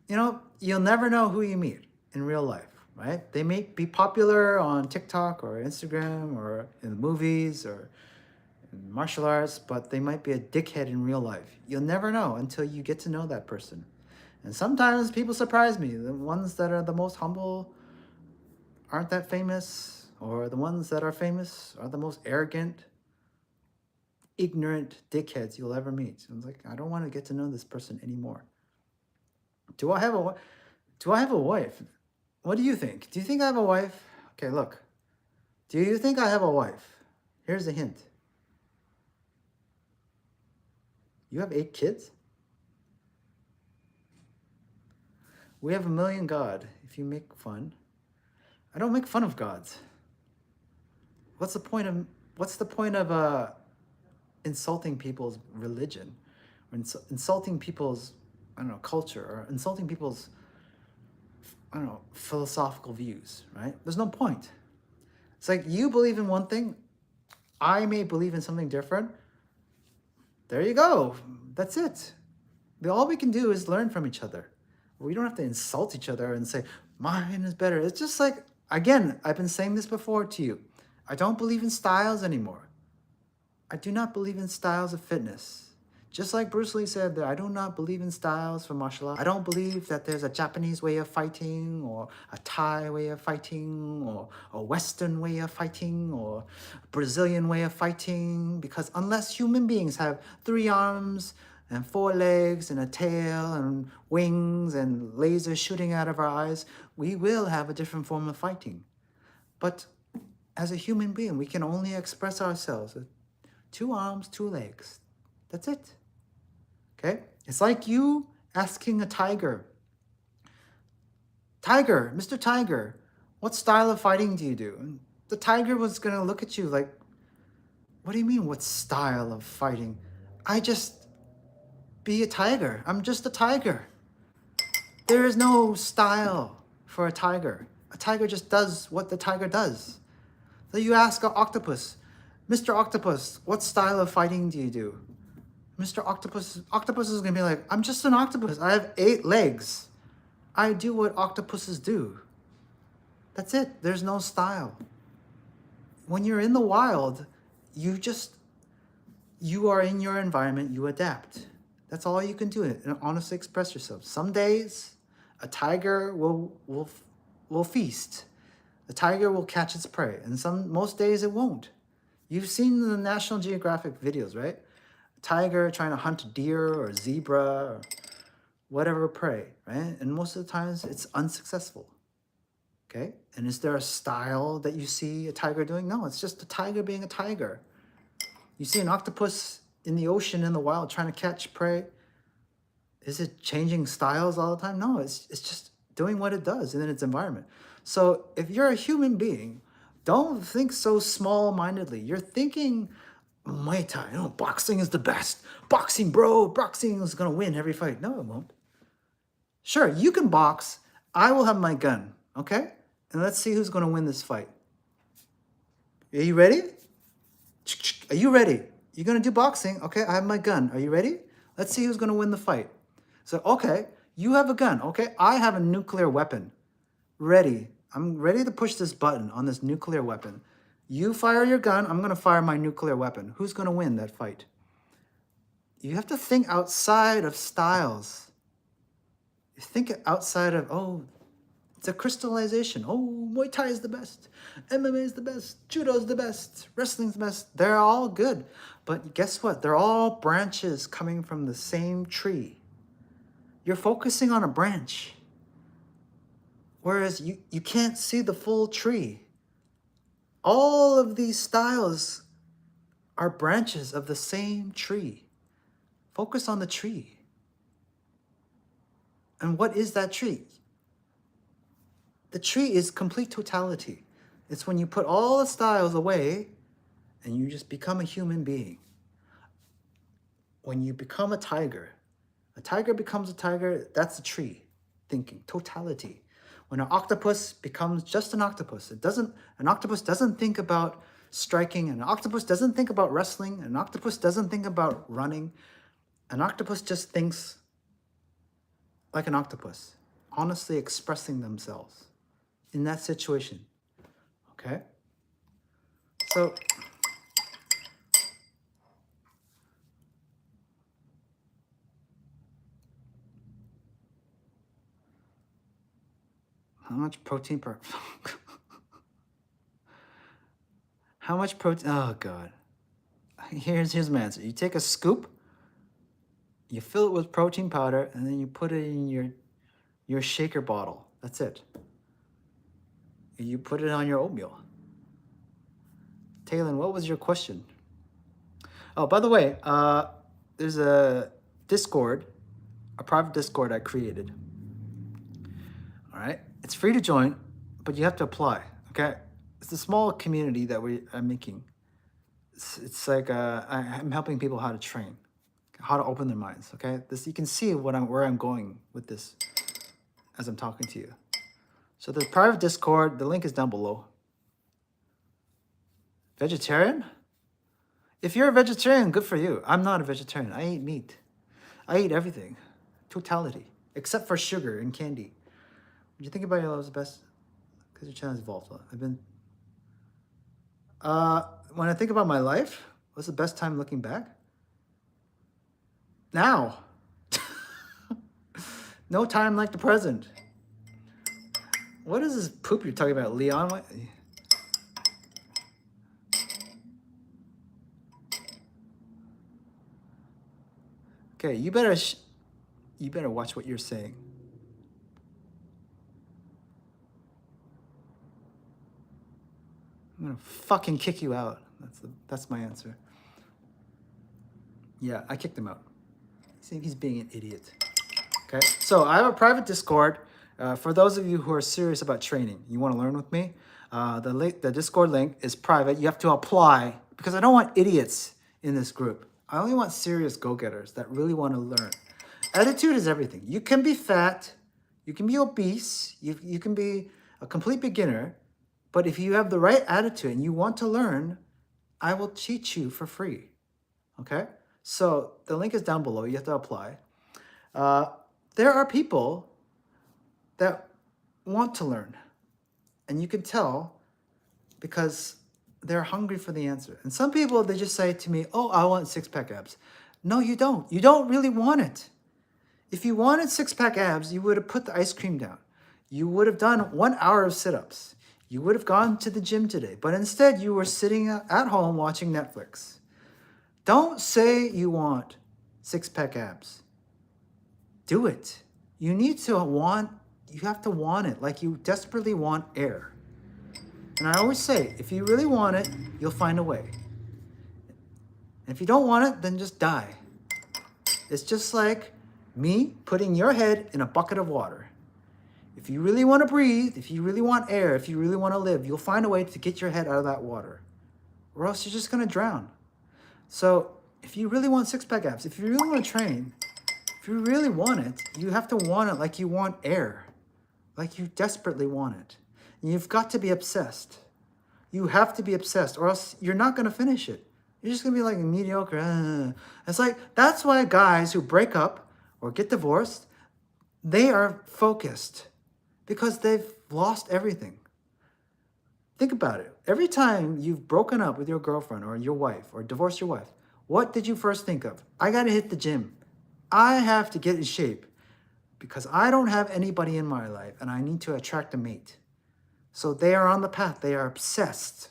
you'll never know who you meet in real life, right? They may be popular on TikTok or Instagram or in the movies or in martial arts, but they might be a dickhead in real life. You'll never know until you get to know that person. And sometimes people surprise me. The ones that are the most humble aren't that famous, or the ones that are famous are the most arrogant, ignorant dickheads you'll ever meet. I was like, I don't want to get to know this person anymore. Do I have a wife? What do you think? Do you think I have a wife? Okay, look. Do you think I have a wife? Here's a hint. You have 8 kids? We have a million God, if you make fun. I don't make fun of gods. What's the point of insulting people's religion, or insulting people's, I don't know, culture, or insulting people's, I don't know, philosophical views, right? There's no point. It's like you believe in one thing, I may believe in something different. There you go. That's it. All we can do is learn from each other. We don't have to insult each other and say, mine is better. It's just like, again, I've been saying this before to you. I don't believe in styles anymore. I do not believe in styles of fitness. Just like Bruce Lee said that I do not believe in styles for martial arts. I don't believe that there's a Japanese way of fighting, or a Thai way of fighting, or a Western way of fighting, or a Brazilian way of fighting, because unless human beings have 3 arms and 4 legs and a tail and wings and lasers shooting out of our eyes, we will have a different form of fighting. But as a human being, we can only express ourselves with 2 arms, 2 legs. That's it. Okay? It's like you asking a tiger, Tiger, Mr. Tiger, what style of fighting do you do? And the tiger was going to look at you like, what do you mean, what style of fighting? I just be a tiger. I'm just a tiger. There is no style for a tiger. A tiger just does what the tiger does. So you ask an octopus, Mr. Octopus, what style of fighting do you do? Mr. Octopus is gonna be like, I'm just an octopus. I have 8 legs. I do what octopuses do. That's it. There's no style. When you're in the wild, you are in your environment, you adapt. That's all you can do, and honestly express yourself. Some days, a tiger will feast. The tiger will catch its prey, and most days it won't. You've seen the National Geographic videos, right? A tiger trying to hunt a deer or a zebra or whatever prey, right? And most of the times it's unsuccessful. Okay? And is there a style that you see a tiger doing? No, it's just a tiger being a tiger. You see an octopus in the ocean, in the wild, trying to catch prey. Is it changing styles all the time? No, it's just doing what it does in its environment. So if you're a human being, don't think so small-mindedly. You're thinking Muay Thai, boxing is the best. Boxing, bro, boxing is gonna win every fight. No, it won't. Sure, you can box. I will have my gun, okay? And let's see who's gonna win this fight. Are you ready? Are you ready? You're gonna do boxing, okay? I have my gun. Are you ready? Let's see who's gonna win the fight. So, okay, you have a gun, okay? I have a nuclear weapon. Ready. I'm ready to push this button on this nuclear weapon. You fire your gun, I'm gonna fire my nuclear weapon. Who's gonna win that fight? You have to think outside of styles. You think outside of, it's a crystallization. Muay Thai is the best. MMA is the best. Judo is the best. Wrestling's the best. They're all good. But guess what? They're all branches coming from the same tree. You're focusing on a branch. Whereas you can't see the full tree. All of these styles are branches of the same tree. Focus on the tree. And what is that tree? The tree is complete totality. It's when you put all the styles away and you just become a human being. When you become a tiger becomes a tiger, that's a tree thinking, totality. When an octopus becomes just an octopus, an octopus doesn't think about striking, an octopus doesn't think about wrestling, an octopus doesn't think about running. An octopus just thinks like an octopus, honestly expressing themselves in that situation. Okay? So how much protein per How much protein? Oh God. Here's my answer. You take a scoop, you fill it with protein powder, and then you put it in your shaker bottle. That's it. You put it on your oatmeal. Taylor, what was your question? Oh, by the way, there's a Discord, a private Discord I created. All right, it's free to join, but you have to apply. Okay, it's a small community that I'm making. It's like I'm helping people how to train, how to open their minds. Okay, this you can see where I'm going with this as I'm talking to you. So the private Discord, the link is down below. Vegetarian? If you're a vegetarian, good for you. I'm not a vegetarian. I eat meat. I eat everything. Totality. Except for sugar and candy. When you think about your life, the best? Because your channel is volatile. When I think about my life, what's the best time looking back? Now. No time like the present. What is this poop you're talking about, Leon? What? Okay, you better watch what you're saying. I'm gonna fucking kick you out. That's my answer. Yeah, I kicked him out. He's being an idiot. Okay, so I have a private Discord. For those of you who are serious about training, you want to learn with me. The Discord link is private. You have to apply because I don't want idiots in this group. I only want serious go-getters that really want to learn. Attitude is everything. You can be fat, you can be obese, you can be a complete beginner, but if you have the right attitude and you want to learn, I will teach you for free. Okay? So the link is down below. You have to apply. There are people that want to learn, and you can tell because they're hungry for the answer. And some people, they just say to me, oh, I want six-pack abs. No, you don't. You don't really want it. If you wanted six-pack abs, you would have put the ice cream down. You would have done 1 hour of sit-ups. You would have gone to the gym today. But instead, you were sitting at home watching Netflix. Don't say you want six-pack abs. Do it. You need to want, you have to want it like you desperately want air. And I always say, if you really want it, you'll find a way. And if you don't want it, then just die. It's just like me putting your head in a bucket of water. If you really want to breathe, if you really want air, if you really want to live, you'll find a way to get your head out of that water. Or else you're just going to drown. So if you really want six-pack abs, if you really want to train, if you really want it, you have to want it like you want air. Like you desperately want it. And you've got to be obsessed. You have to be obsessed or else you're not going to finish it. You're just going to be like mediocre. It's like, that's why guys who break up or get divorced, they are focused because they've lost everything. Think about it. Every time you've broken up with your girlfriend or your wife or divorced your wife, what did you first think of? I got to hit the gym. I have to get in shape because I don't have anybody in my life and I need to attract a mate. So they are on the path. They are obsessed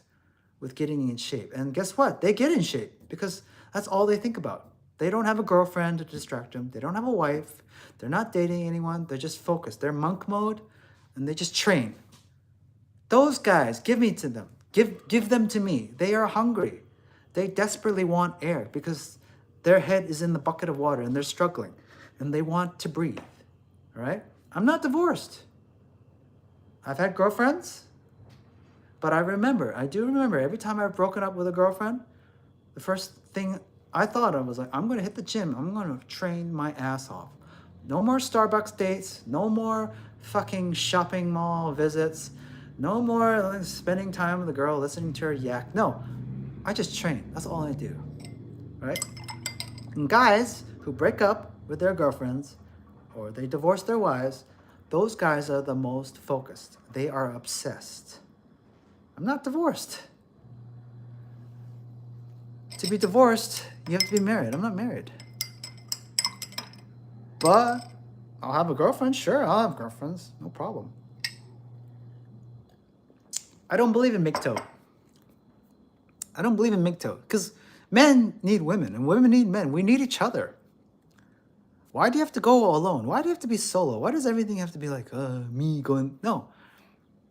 with getting in shape. And guess what? They get in shape because that's all they think about. They don't have a girlfriend to distract them. They don't have a wife. They're not dating anyone. They're just focused. They're monk mode and they just train. Those guys, give me to them. Give them to me. They are hungry. They desperately want air because their head is in the bucket of water and they're struggling and they want to breathe. All right? I'm not divorced. I've had girlfriends, but I do remember every time I've broken up with a girlfriend, the first thing I thought of was like, I'm going to hit the gym. I'm going to train my ass off. No more Starbucks dates. No more fucking shopping mall visits. No more spending time with a girl, listening to her yak. No, I just train. That's all I do, right? And guys who break up with their girlfriends or they divorce their wives, those guys are the most focused. They are obsessed. I'm not divorced. To be divorced, you have to be married. I'm not married. But I'll have a girlfriend. Sure, I'll have girlfriends. No problem. I don't believe in MGTOW. I don't believe in MGTOW because men need women and women need men. We need each other. Why do you have to go alone? Why do you have to be solo? Why does everything have to be like, me going? No.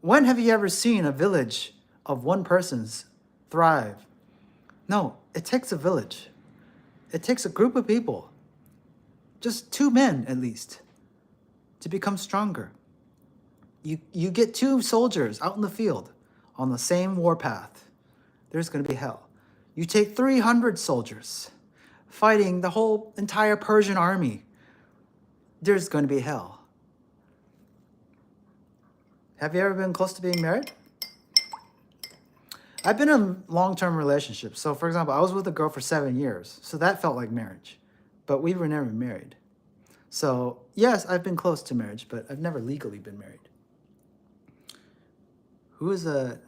When have you ever seen a village of one person's thrive? No, it takes a village. It takes a group of people, just 2 men at least, to become stronger. You get 2 soldiers out in the field on the same warpath. There's going to be hell. You take 300 soldiers fighting the whole entire Persian army. There's going to be hell. Have you ever been close to being married? I've been in long-term relationships. So for example, I was with a girl for 7 years. So that felt like marriage. But we were never married. So yes, I've been close to marriage, but I've never legally been married. Who is a...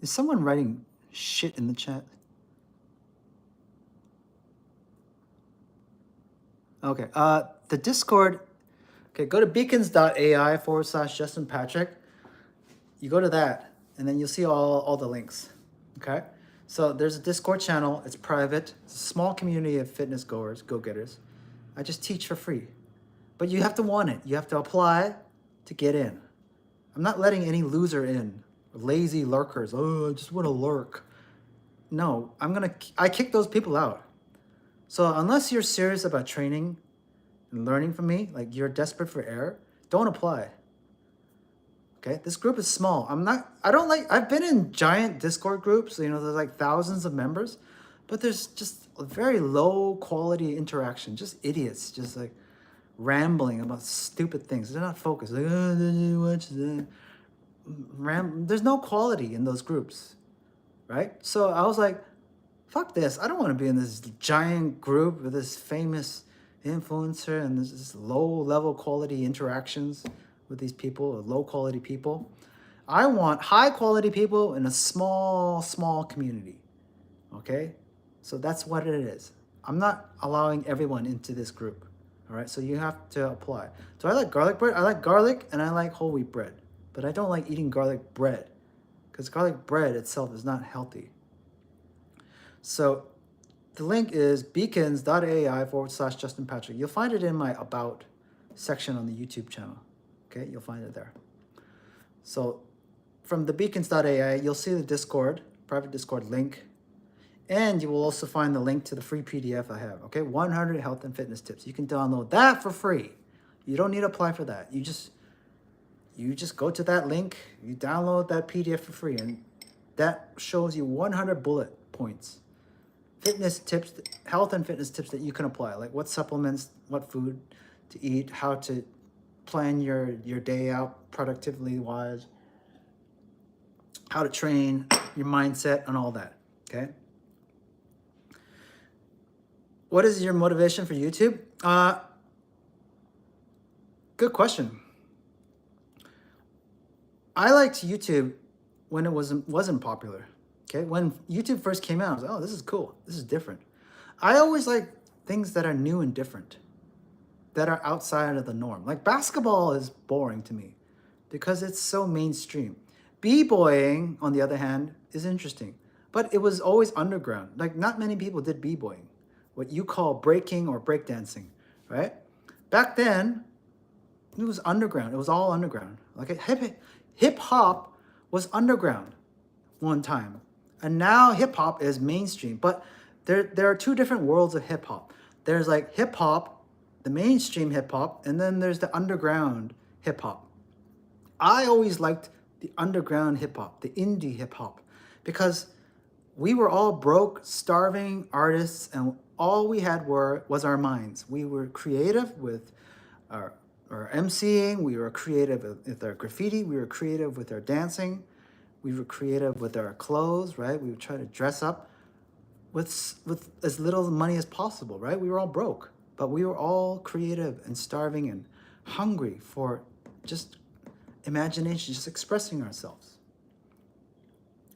Is someone writing shit in the chat? Okay, the Discord, okay, go to beacons.ai/Justin Patrick. You go to that, and then you'll see all the links, okay? So there's a Discord channel, it's private, it's a small community of fitness goers, go-getters. I just teach for free. But you have to want it, you have to apply to get in. I'm not letting any loser in, lazy lurkers, oh, I just want to lurk. No, I kick those people out. So unless you're serious about training and learning from me, like you're desperate for air, don't apply. Okay, this group is small. I've been in giant Discord groups, you know, there's like thousands of members, but there's just a very low quality interaction, just idiots, just like rambling about stupid things. They're not focused. Like, there's no quality in those groups, right? So I was like, fuck this. I don't want to be in this giant group with this famous influencer and this low level quality interactions with these people, or low quality people. I want high quality people in a small community. Okay? So that's what it is. I'm not allowing everyone into this group. All right? So you have to apply. Do I like garlic bread? I like garlic and I like whole wheat bread. But I don't like eating garlic bread because garlic bread itself is not healthy. So the link is beacons.ai/Justin Patrick. You'll find it in my About section on the YouTube channel. Okay, you'll find it there. So from the beacons.ai, you'll see the Discord, private Discord link. And you will also find the link to the free PDF I have. Okay, 100 health and fitness tips. You can download that for free. You don't need to apply for that. You just go to that link, you download that PDF for free, and that shows you 100 bullet points. Fitness tips, health and fitness tips that you can apply, like what supplements, what food to eat, how to plan your day out productively wise, how to train, your mindset, and all that, okay? What is your motivation for YouTube? Good question. I liked YouTube when it wasn't popular. Okay, when YouTube first came out, I was like, oh, this is cool. This is different. I always like things that are new and different, that are outside of the norm. Like basketball is boring to me because it's so mainstream. B-boying, on the other hand, is interesting, but it was always underground. Like not many people did B-boying, what you call breaking or breakdancing, right? Back then, it was underground. It was all underground. Like hip hop was underground one time. And now hip hop is mainstream, but there are 2 different worlds of hip hop. There's like hip hop, the mainstream hip hop, and then there's the underground hip hop. I always liked the underground hip hop, the indie hip hop, because we were all broke, starving artists, and all we had was our minds. We were creative with our MCing, we were creative with our graffiti, we were creative with our dancing. We were creative with our clothes, right? We would try to dress up with as little money as possible, right? We were all broke, but we were all creative and starving and hungry for just imagination, just expressing ourselves.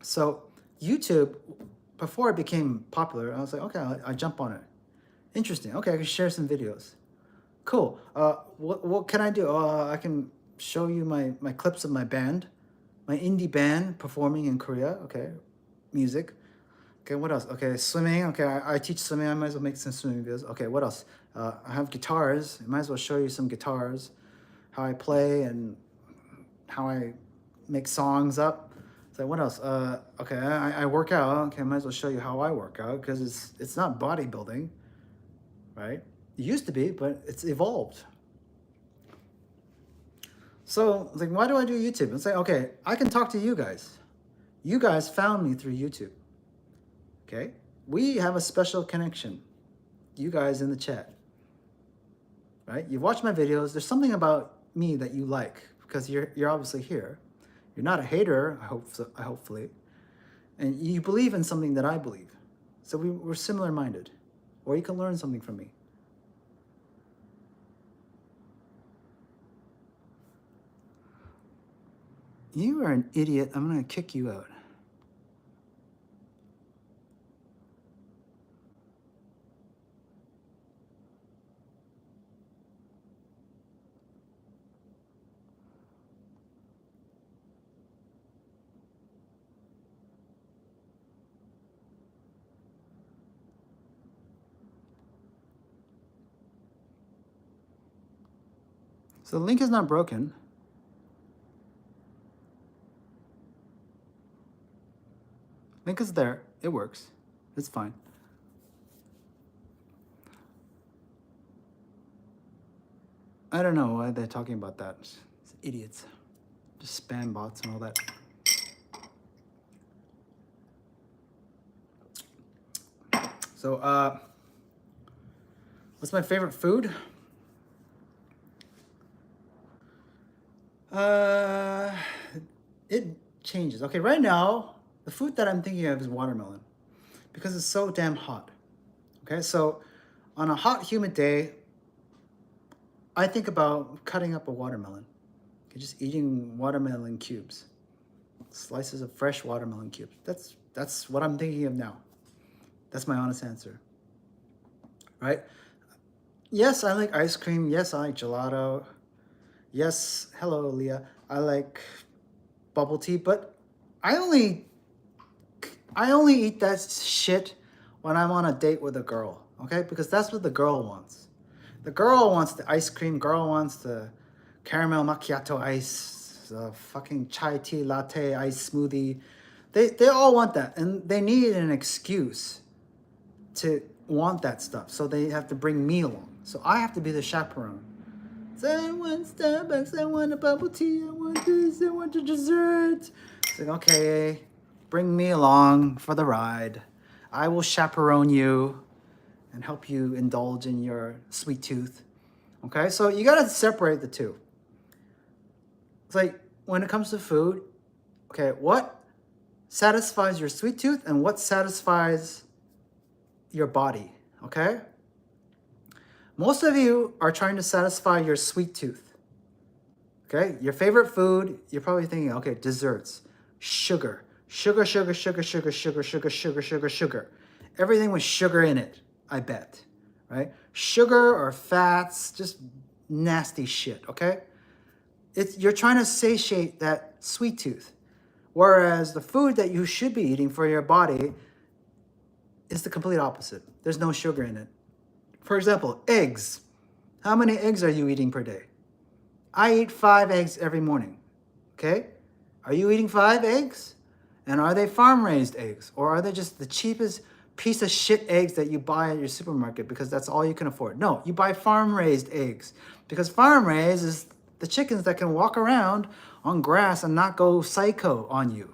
So YouTube, before it became popular, I was like, okay, I jump on it. Interesting. Okay, I can share some videos. Cool. What can I do? I can show you my clips of my band. My indie band performing in Korea. Okay, music. Okay, what else? Okay, swimming. Okay, I teach swimming. I might as well make some swimming videos. Okay, what else? I have guitars. I might as well show you some guitars, how I play and how I make songs up. So what else? Okay, I work out. Okay, I might as well show you how I work out because it's not bodybuilding, right? It used to be, but it's evolved. So it's like, why do I do YouTube? It's like, okay, I can talk to you guys. You guys found me through YouTube. Okay, we have a special connection. You guys in the chat, right? You watch my videos. There's something about me that you like because you're obviously here. You're not a hater. I hope so, hopefully, and you believe in something that I believe. So we're similar minded, or you can learn something from me. You are an idiot. I'm gonna kick you out. So the link is not broken. Link is there. It works. It's fine. I don't know why they're talking about that. It's idiots. Just spam bots and all that. So, what's my favorite food? It changes. Okay, right now, the food that I'm thinking of is watermelon because it's so damn hot. Okay, so on a hot, humid day, I think about cutting up a watermelon. Okay, just eating watermelon cubes, slices of fresh watermelon cubes. That's what I'm thinking of now. That's my honest answer. Right? Yes, I like ice cream. Yes, I like gelato. Yes, hello, Leah. I like bubble tea, but I only eat that shit when I'm on a date with a girl, okay? Because that's what the girl wants. The girl wants the ice cream. Girl wants the caramel macchiato ice, the fucking chai tea latte ice smoothie. They all want that, and they need an excuse to want that stuff. So they have to bring me along. So I have to be the chaperone. So I want Starbucks, I want a bubble tea, I want this, I want a dessert. It's like, okay, bring me along for the ride. I will chaperone you and help you indulge in your sweet tooth. Okay, so you gotta separate the two. It's like when it comes to food, okay, what satisfies your sweet tooth and what satisfies your body, okay? Most of you are trying to satisfy your sweet tooth. Okay, your favorite food, you're probably thinking, okay, desserts, sugar, sugar, sugar, sugar, sugar, sugar, sugar, sugar, sugar, sugar. Everything with sugar in it, I bet, right? Sugar or fats, just nasty shit, okay? You're trying to satiate that sweet tooth. Whereas the food that you should be eating for your body is the complete opposite. There's no sugar in it. For example, eggs. How many eggs are you eating per day? I eat 5 eggs every morning. Okay? Are you eating 5 eggs? And are they farm-raised eggs? Or are they just the cheapest piece of shit eggs that you buy at your supermarket because that's all you can afford? No, you buy farm-raised eggs. Because farm-raised is the chickens that can walk around on grass and not go psycho on you.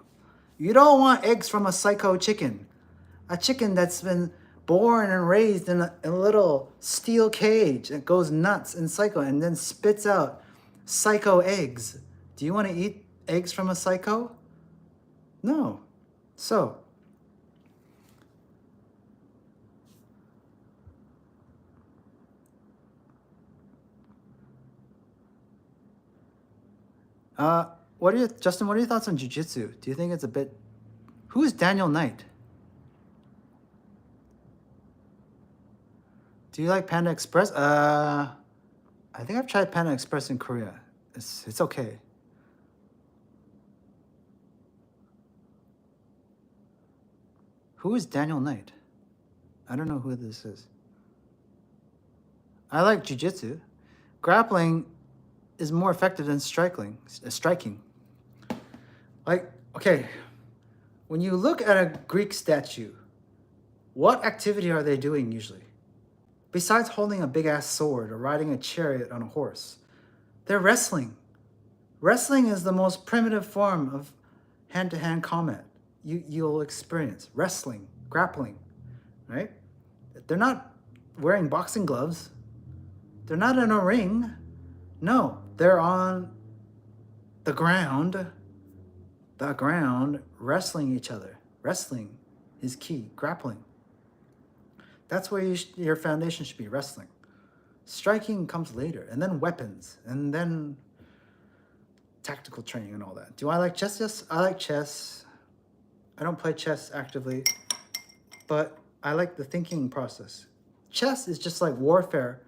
You don't want eggs from a psycho chicken. A chicken that's been born and raised in a little steel cage that goes nuts and psycho and then spits out psycho eggs. Do you want to eat eggs from a psycho? No. So, Justin, what are your thoughts on jiu-jitsu? Do you think it's a bit... Who is Daniel Knight? Do you like Panda Express? I think I've tried Panda Express in Korea. It's okay. Who is Daniel Knight? I don't know who this is. I like jiu-jitsu. Grappling is more effective than striking. Like, okay, when you look at a Greek statue, what activity are they doing usually? Besides holding a big-ass sword or riding a chariot on a horse, they're wrestling. Wrestling is the most primitive form of hand-to-hand combat you'll experience. Wrestling, grappling, right? They're not wearing boxing gloves. They're not in a ring. No, they're on the ground, wrestling each other. Wrestling is key, grappling. That's where your foundation should be, wrestling. Striking comes later, and then weapons, and then tactical training and all that. Do I like chess? Yes, I like chess. I don't play chess actively, but I like the thinking process. Chess is just like warfare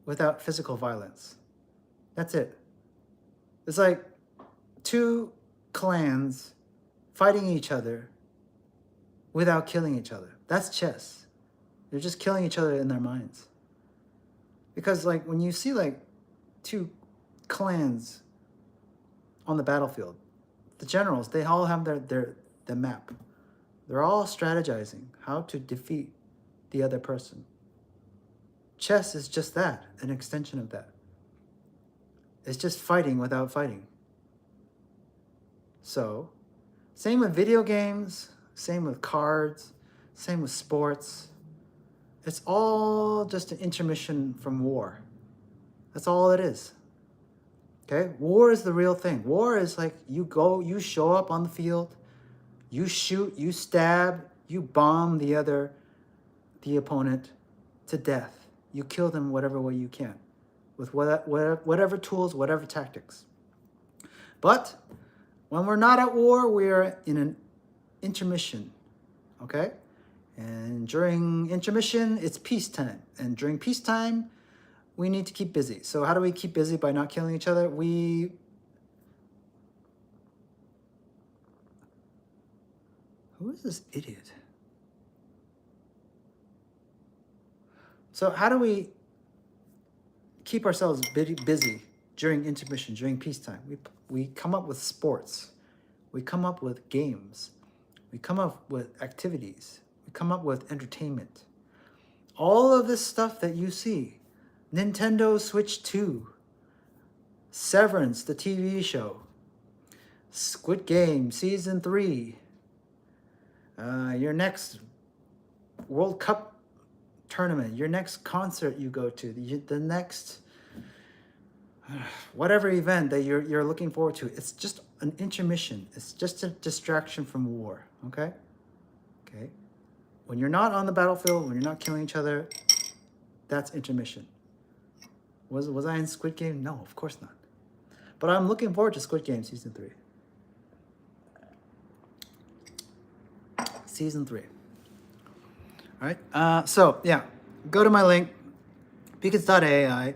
without physical violence. That's it. It's like two clans fighting each other without killing each other. That's chess. They're just killing each other in their minds. Because like when you see like two clans on the battlefield, the generals, they all have their map. They're all strategizing how to defeat the other person. Chess is just that, an extension of that. It's just fighting without fighting. So, same with video games, same with cards, same with sports. It's all just an intermission from war. That's all it is. Okay? War is the real thing. War is like you show up on the field, you shoot, you stab, you bomb the opponent to death. You kill them whatever way you can, with whatever tools, whatever tactics. But when we're not at war, we are in an intermission, okay? And during intermission, it's peacetime. And during peacetime, we need to keep busy. So how do we keep busy by not killing each other? Who is this idiot? So how do we keep ourselves busy during intermission, during peacetime? We come up with sports. We come up with games. We come up with activities. We come up with entertainment. All of this stuff that you see, Nintendo Switch 2, Severance, the TV show, Squid Game Season 3, your next World Cup tournament, your next concert you go to, the next whatever event that you're looking forward to. It's just an intermission. It's just a distraction from war, okay? Okay? When you're not on the battlefield, when you're not killing each other, that's intermission. Was I in Squid Game? No, of course not. But I'm looking forward to Squid Game Season 3. Season 3. All right? So, yeah. Go to my link, beacons.ai.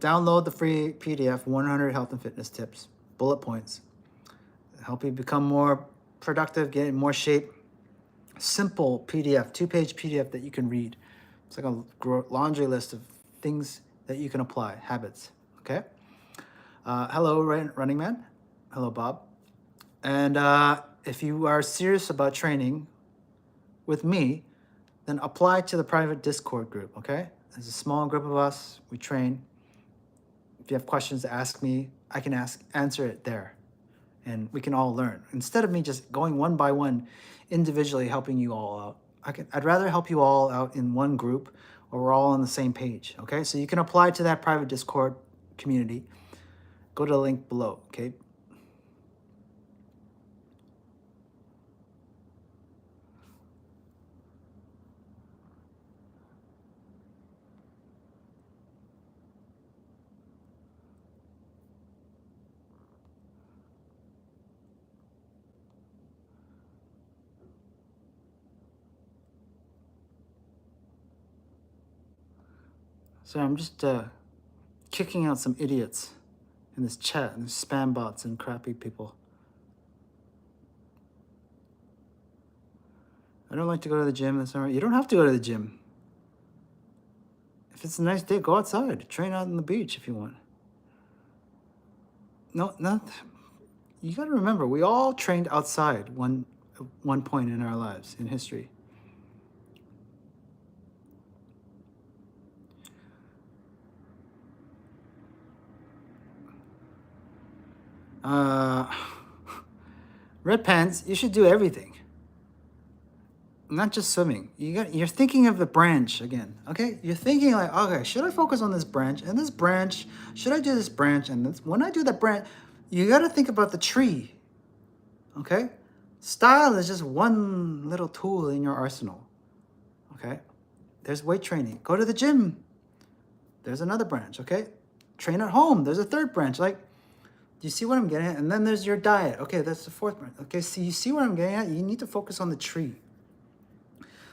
Download the free PDF, 100 health and fitness tips, bullet points. Help you become more productive, get in more shape. Simple PDF, 2-page PDF that you can read. It's like a laundry list of things that you can apply, habits, okay? Hello, Running Man. Hello, Bob. And if you are serious about training with me, then apply to the private Discord group, okay? There's a small group of us. We train. If you have questions to ask me, I can answer it there. And we can all learn. Instead of me just going one by one, individually helping you all out, I'd rather help you all out in one group where we're all on the same page, okay? So you can apply to that private Discord community. Go to the link below, okay? So I'm just kicking out some idiots in this chat, and spam bots and crappy people. I don't like to go to the gym in the summer. You don't have to go to the gym. If it's a nice day, go outside. Train out on the beach if you want. No, not. You got to remember, we all trained outside one point in our lives in history. Red pants, you should do everything. Not just swimming. You're thinking of the branch again. Okay? You're thinking like, okay, should I focus on this branch? And this branch, should I do this branch? And this, when I do that branch, you got to think about the tree. Okay? Style is just one little tool in your arsenal. Okay? There's weight training. Go to the gym. There's another branch, okay? Train at home. There's a third branch. Like, do you see what I'm getting at? And then there's your diet. Okay, that's the fourth branch. Okay, so you see what I'm getting at? You need to focus on the tree.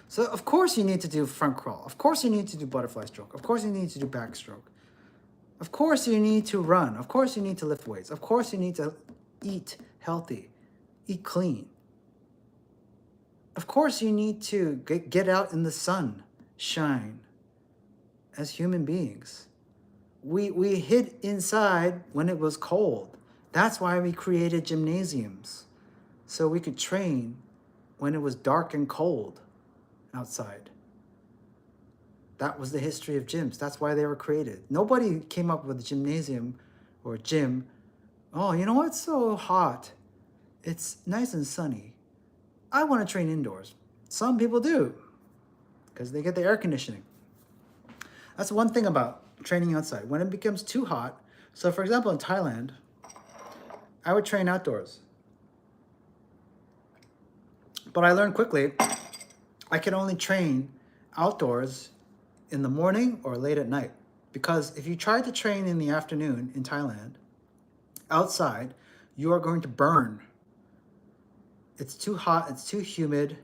So of course you need to do front crawl. Of course you need to do butterfly stroke. Of course you need to do backstroke. Of course you need to run. Of course you need to lift weights. Of course you need to eat healthy, eat clean. Of course you need to get out in the sun, shine. As human beings, we hid inside when it was cold. That's why we created gymnasiums, so we could train when it was dark and cold outside. That was the history of gyms. That's why they were created. Nobody came up with a gymnasium or a gym. Oh, you know what? It's so hot. It's nice and sunny. I want to train indoors. Some people do because they get the air conditioning. That's one thing about training outside. When it becomes too hot, so for example, in Thailand, I would train outdoors. But I learned quickly, I can only train outdoors in the morning or late at night. Because if you try to train in the afternoon in Thailand, outside, you are going to burn. It's too hot, it's too humid.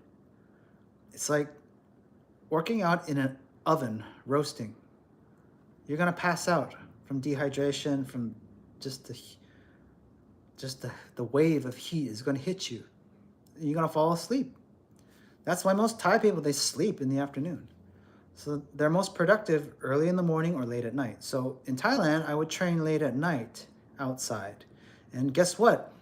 It's like working out in an oven, roasting. You're gonna pass out from dehydration, from just the wave of heat is gonna hit you. You're gonna fall asleep. That's why most Thai people, they sleep in the afternoon. So they're most productive early in the morning or late at night. So in Thailand, I would train late at night outside. And guess what?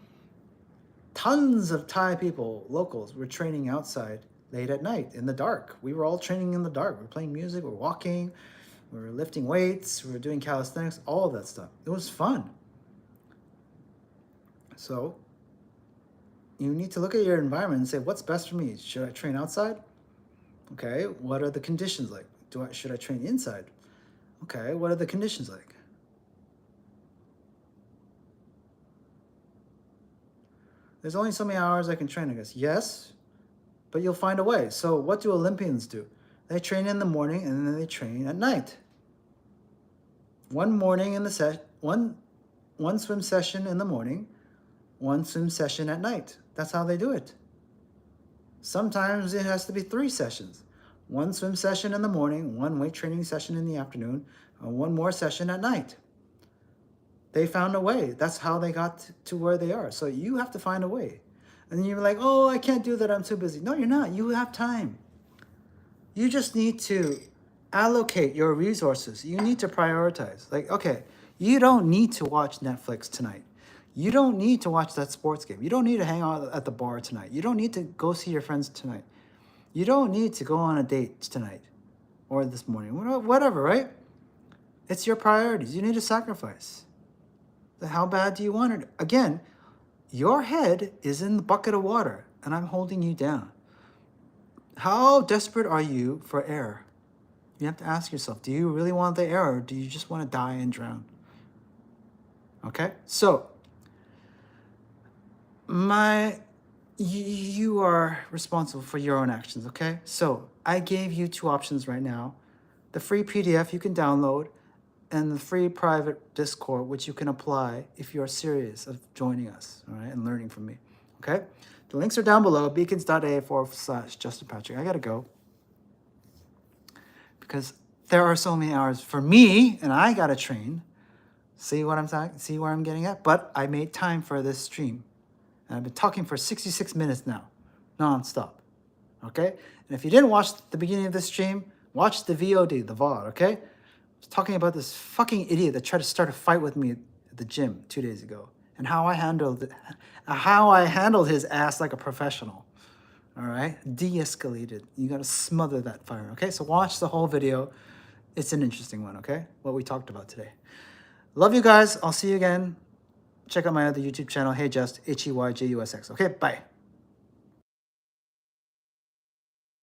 Tons of Thai people, locals, were training outside late at night in the dark. We were all training in the dark. We're playing music, we're walking, we're lifting weights, we're doing calisthenics, all of that stuff. It was fun. So you need to look at your environment and say, what's best for me? Should I train outside? Okay, what are the conditions like? Should I train inside? Okay, what are the conditions like? There's only so many hours I can train, I guess. Yes, but you'll find a way. So what do Olympians do? They train in the morning and then they train at night. One morning in the one swim session in the morning, one swim session at night. That's how they do it. Sometimes it has to be 3 sessions. One swim session in the morning, one weight training session in the afternoon, and one more session at night. They found a way. That's how they got to where they are. So you have to find a way. And then you're like, oh, I can't do that. I'm too busy. No, you're not. You have time. You just need to allocate your resources. You need to prioritize. Like, okay, you don't need to watch Netflix tonight. You don't need to watch that sports game. You don't need to hang out at the bar tonight. You don't need to go see your friends tonight. You don't need to go on a date tonight or this morning, whatever, right? It's your priorities. You need to sacrifice. How bad do you want it? Again, your head is in the bucket of water and I'm holding you down. How desperate are you for air? You have to ask yourself, do you really want the air or do you just want to die and drown? Okay, so you are responsible for your own actions, okay? So I gave you 2 options right now. The free PDF you can download and the free private Discord, which you can apply if you're serious of joining us, all right, and learning from me, okay? The links are down below, beacons.a/Justin Patrick. I gotta go because there are so many hours for me and I gotta train. See what I'm talking? See where I'm getting at? But I made time for this stream. And I've been talking for 66 minutes now, non-stop. okay? And if you didn't watch the beginning of the stream, watch the VOD, the VOD, okay? I was talking about this fucking idiot that tried to start a fight with me at the gym 2 days ago, and how I handled his ass like a professional. All right, de-escalated. You gotta smother that fire, okay? So watch the whole video. It's an interesting one, okay? What we talked about today. Love you guys. I'll see you again. Check out my other YouTube channel, Hey Just, HEYJUSX. Okay, bye.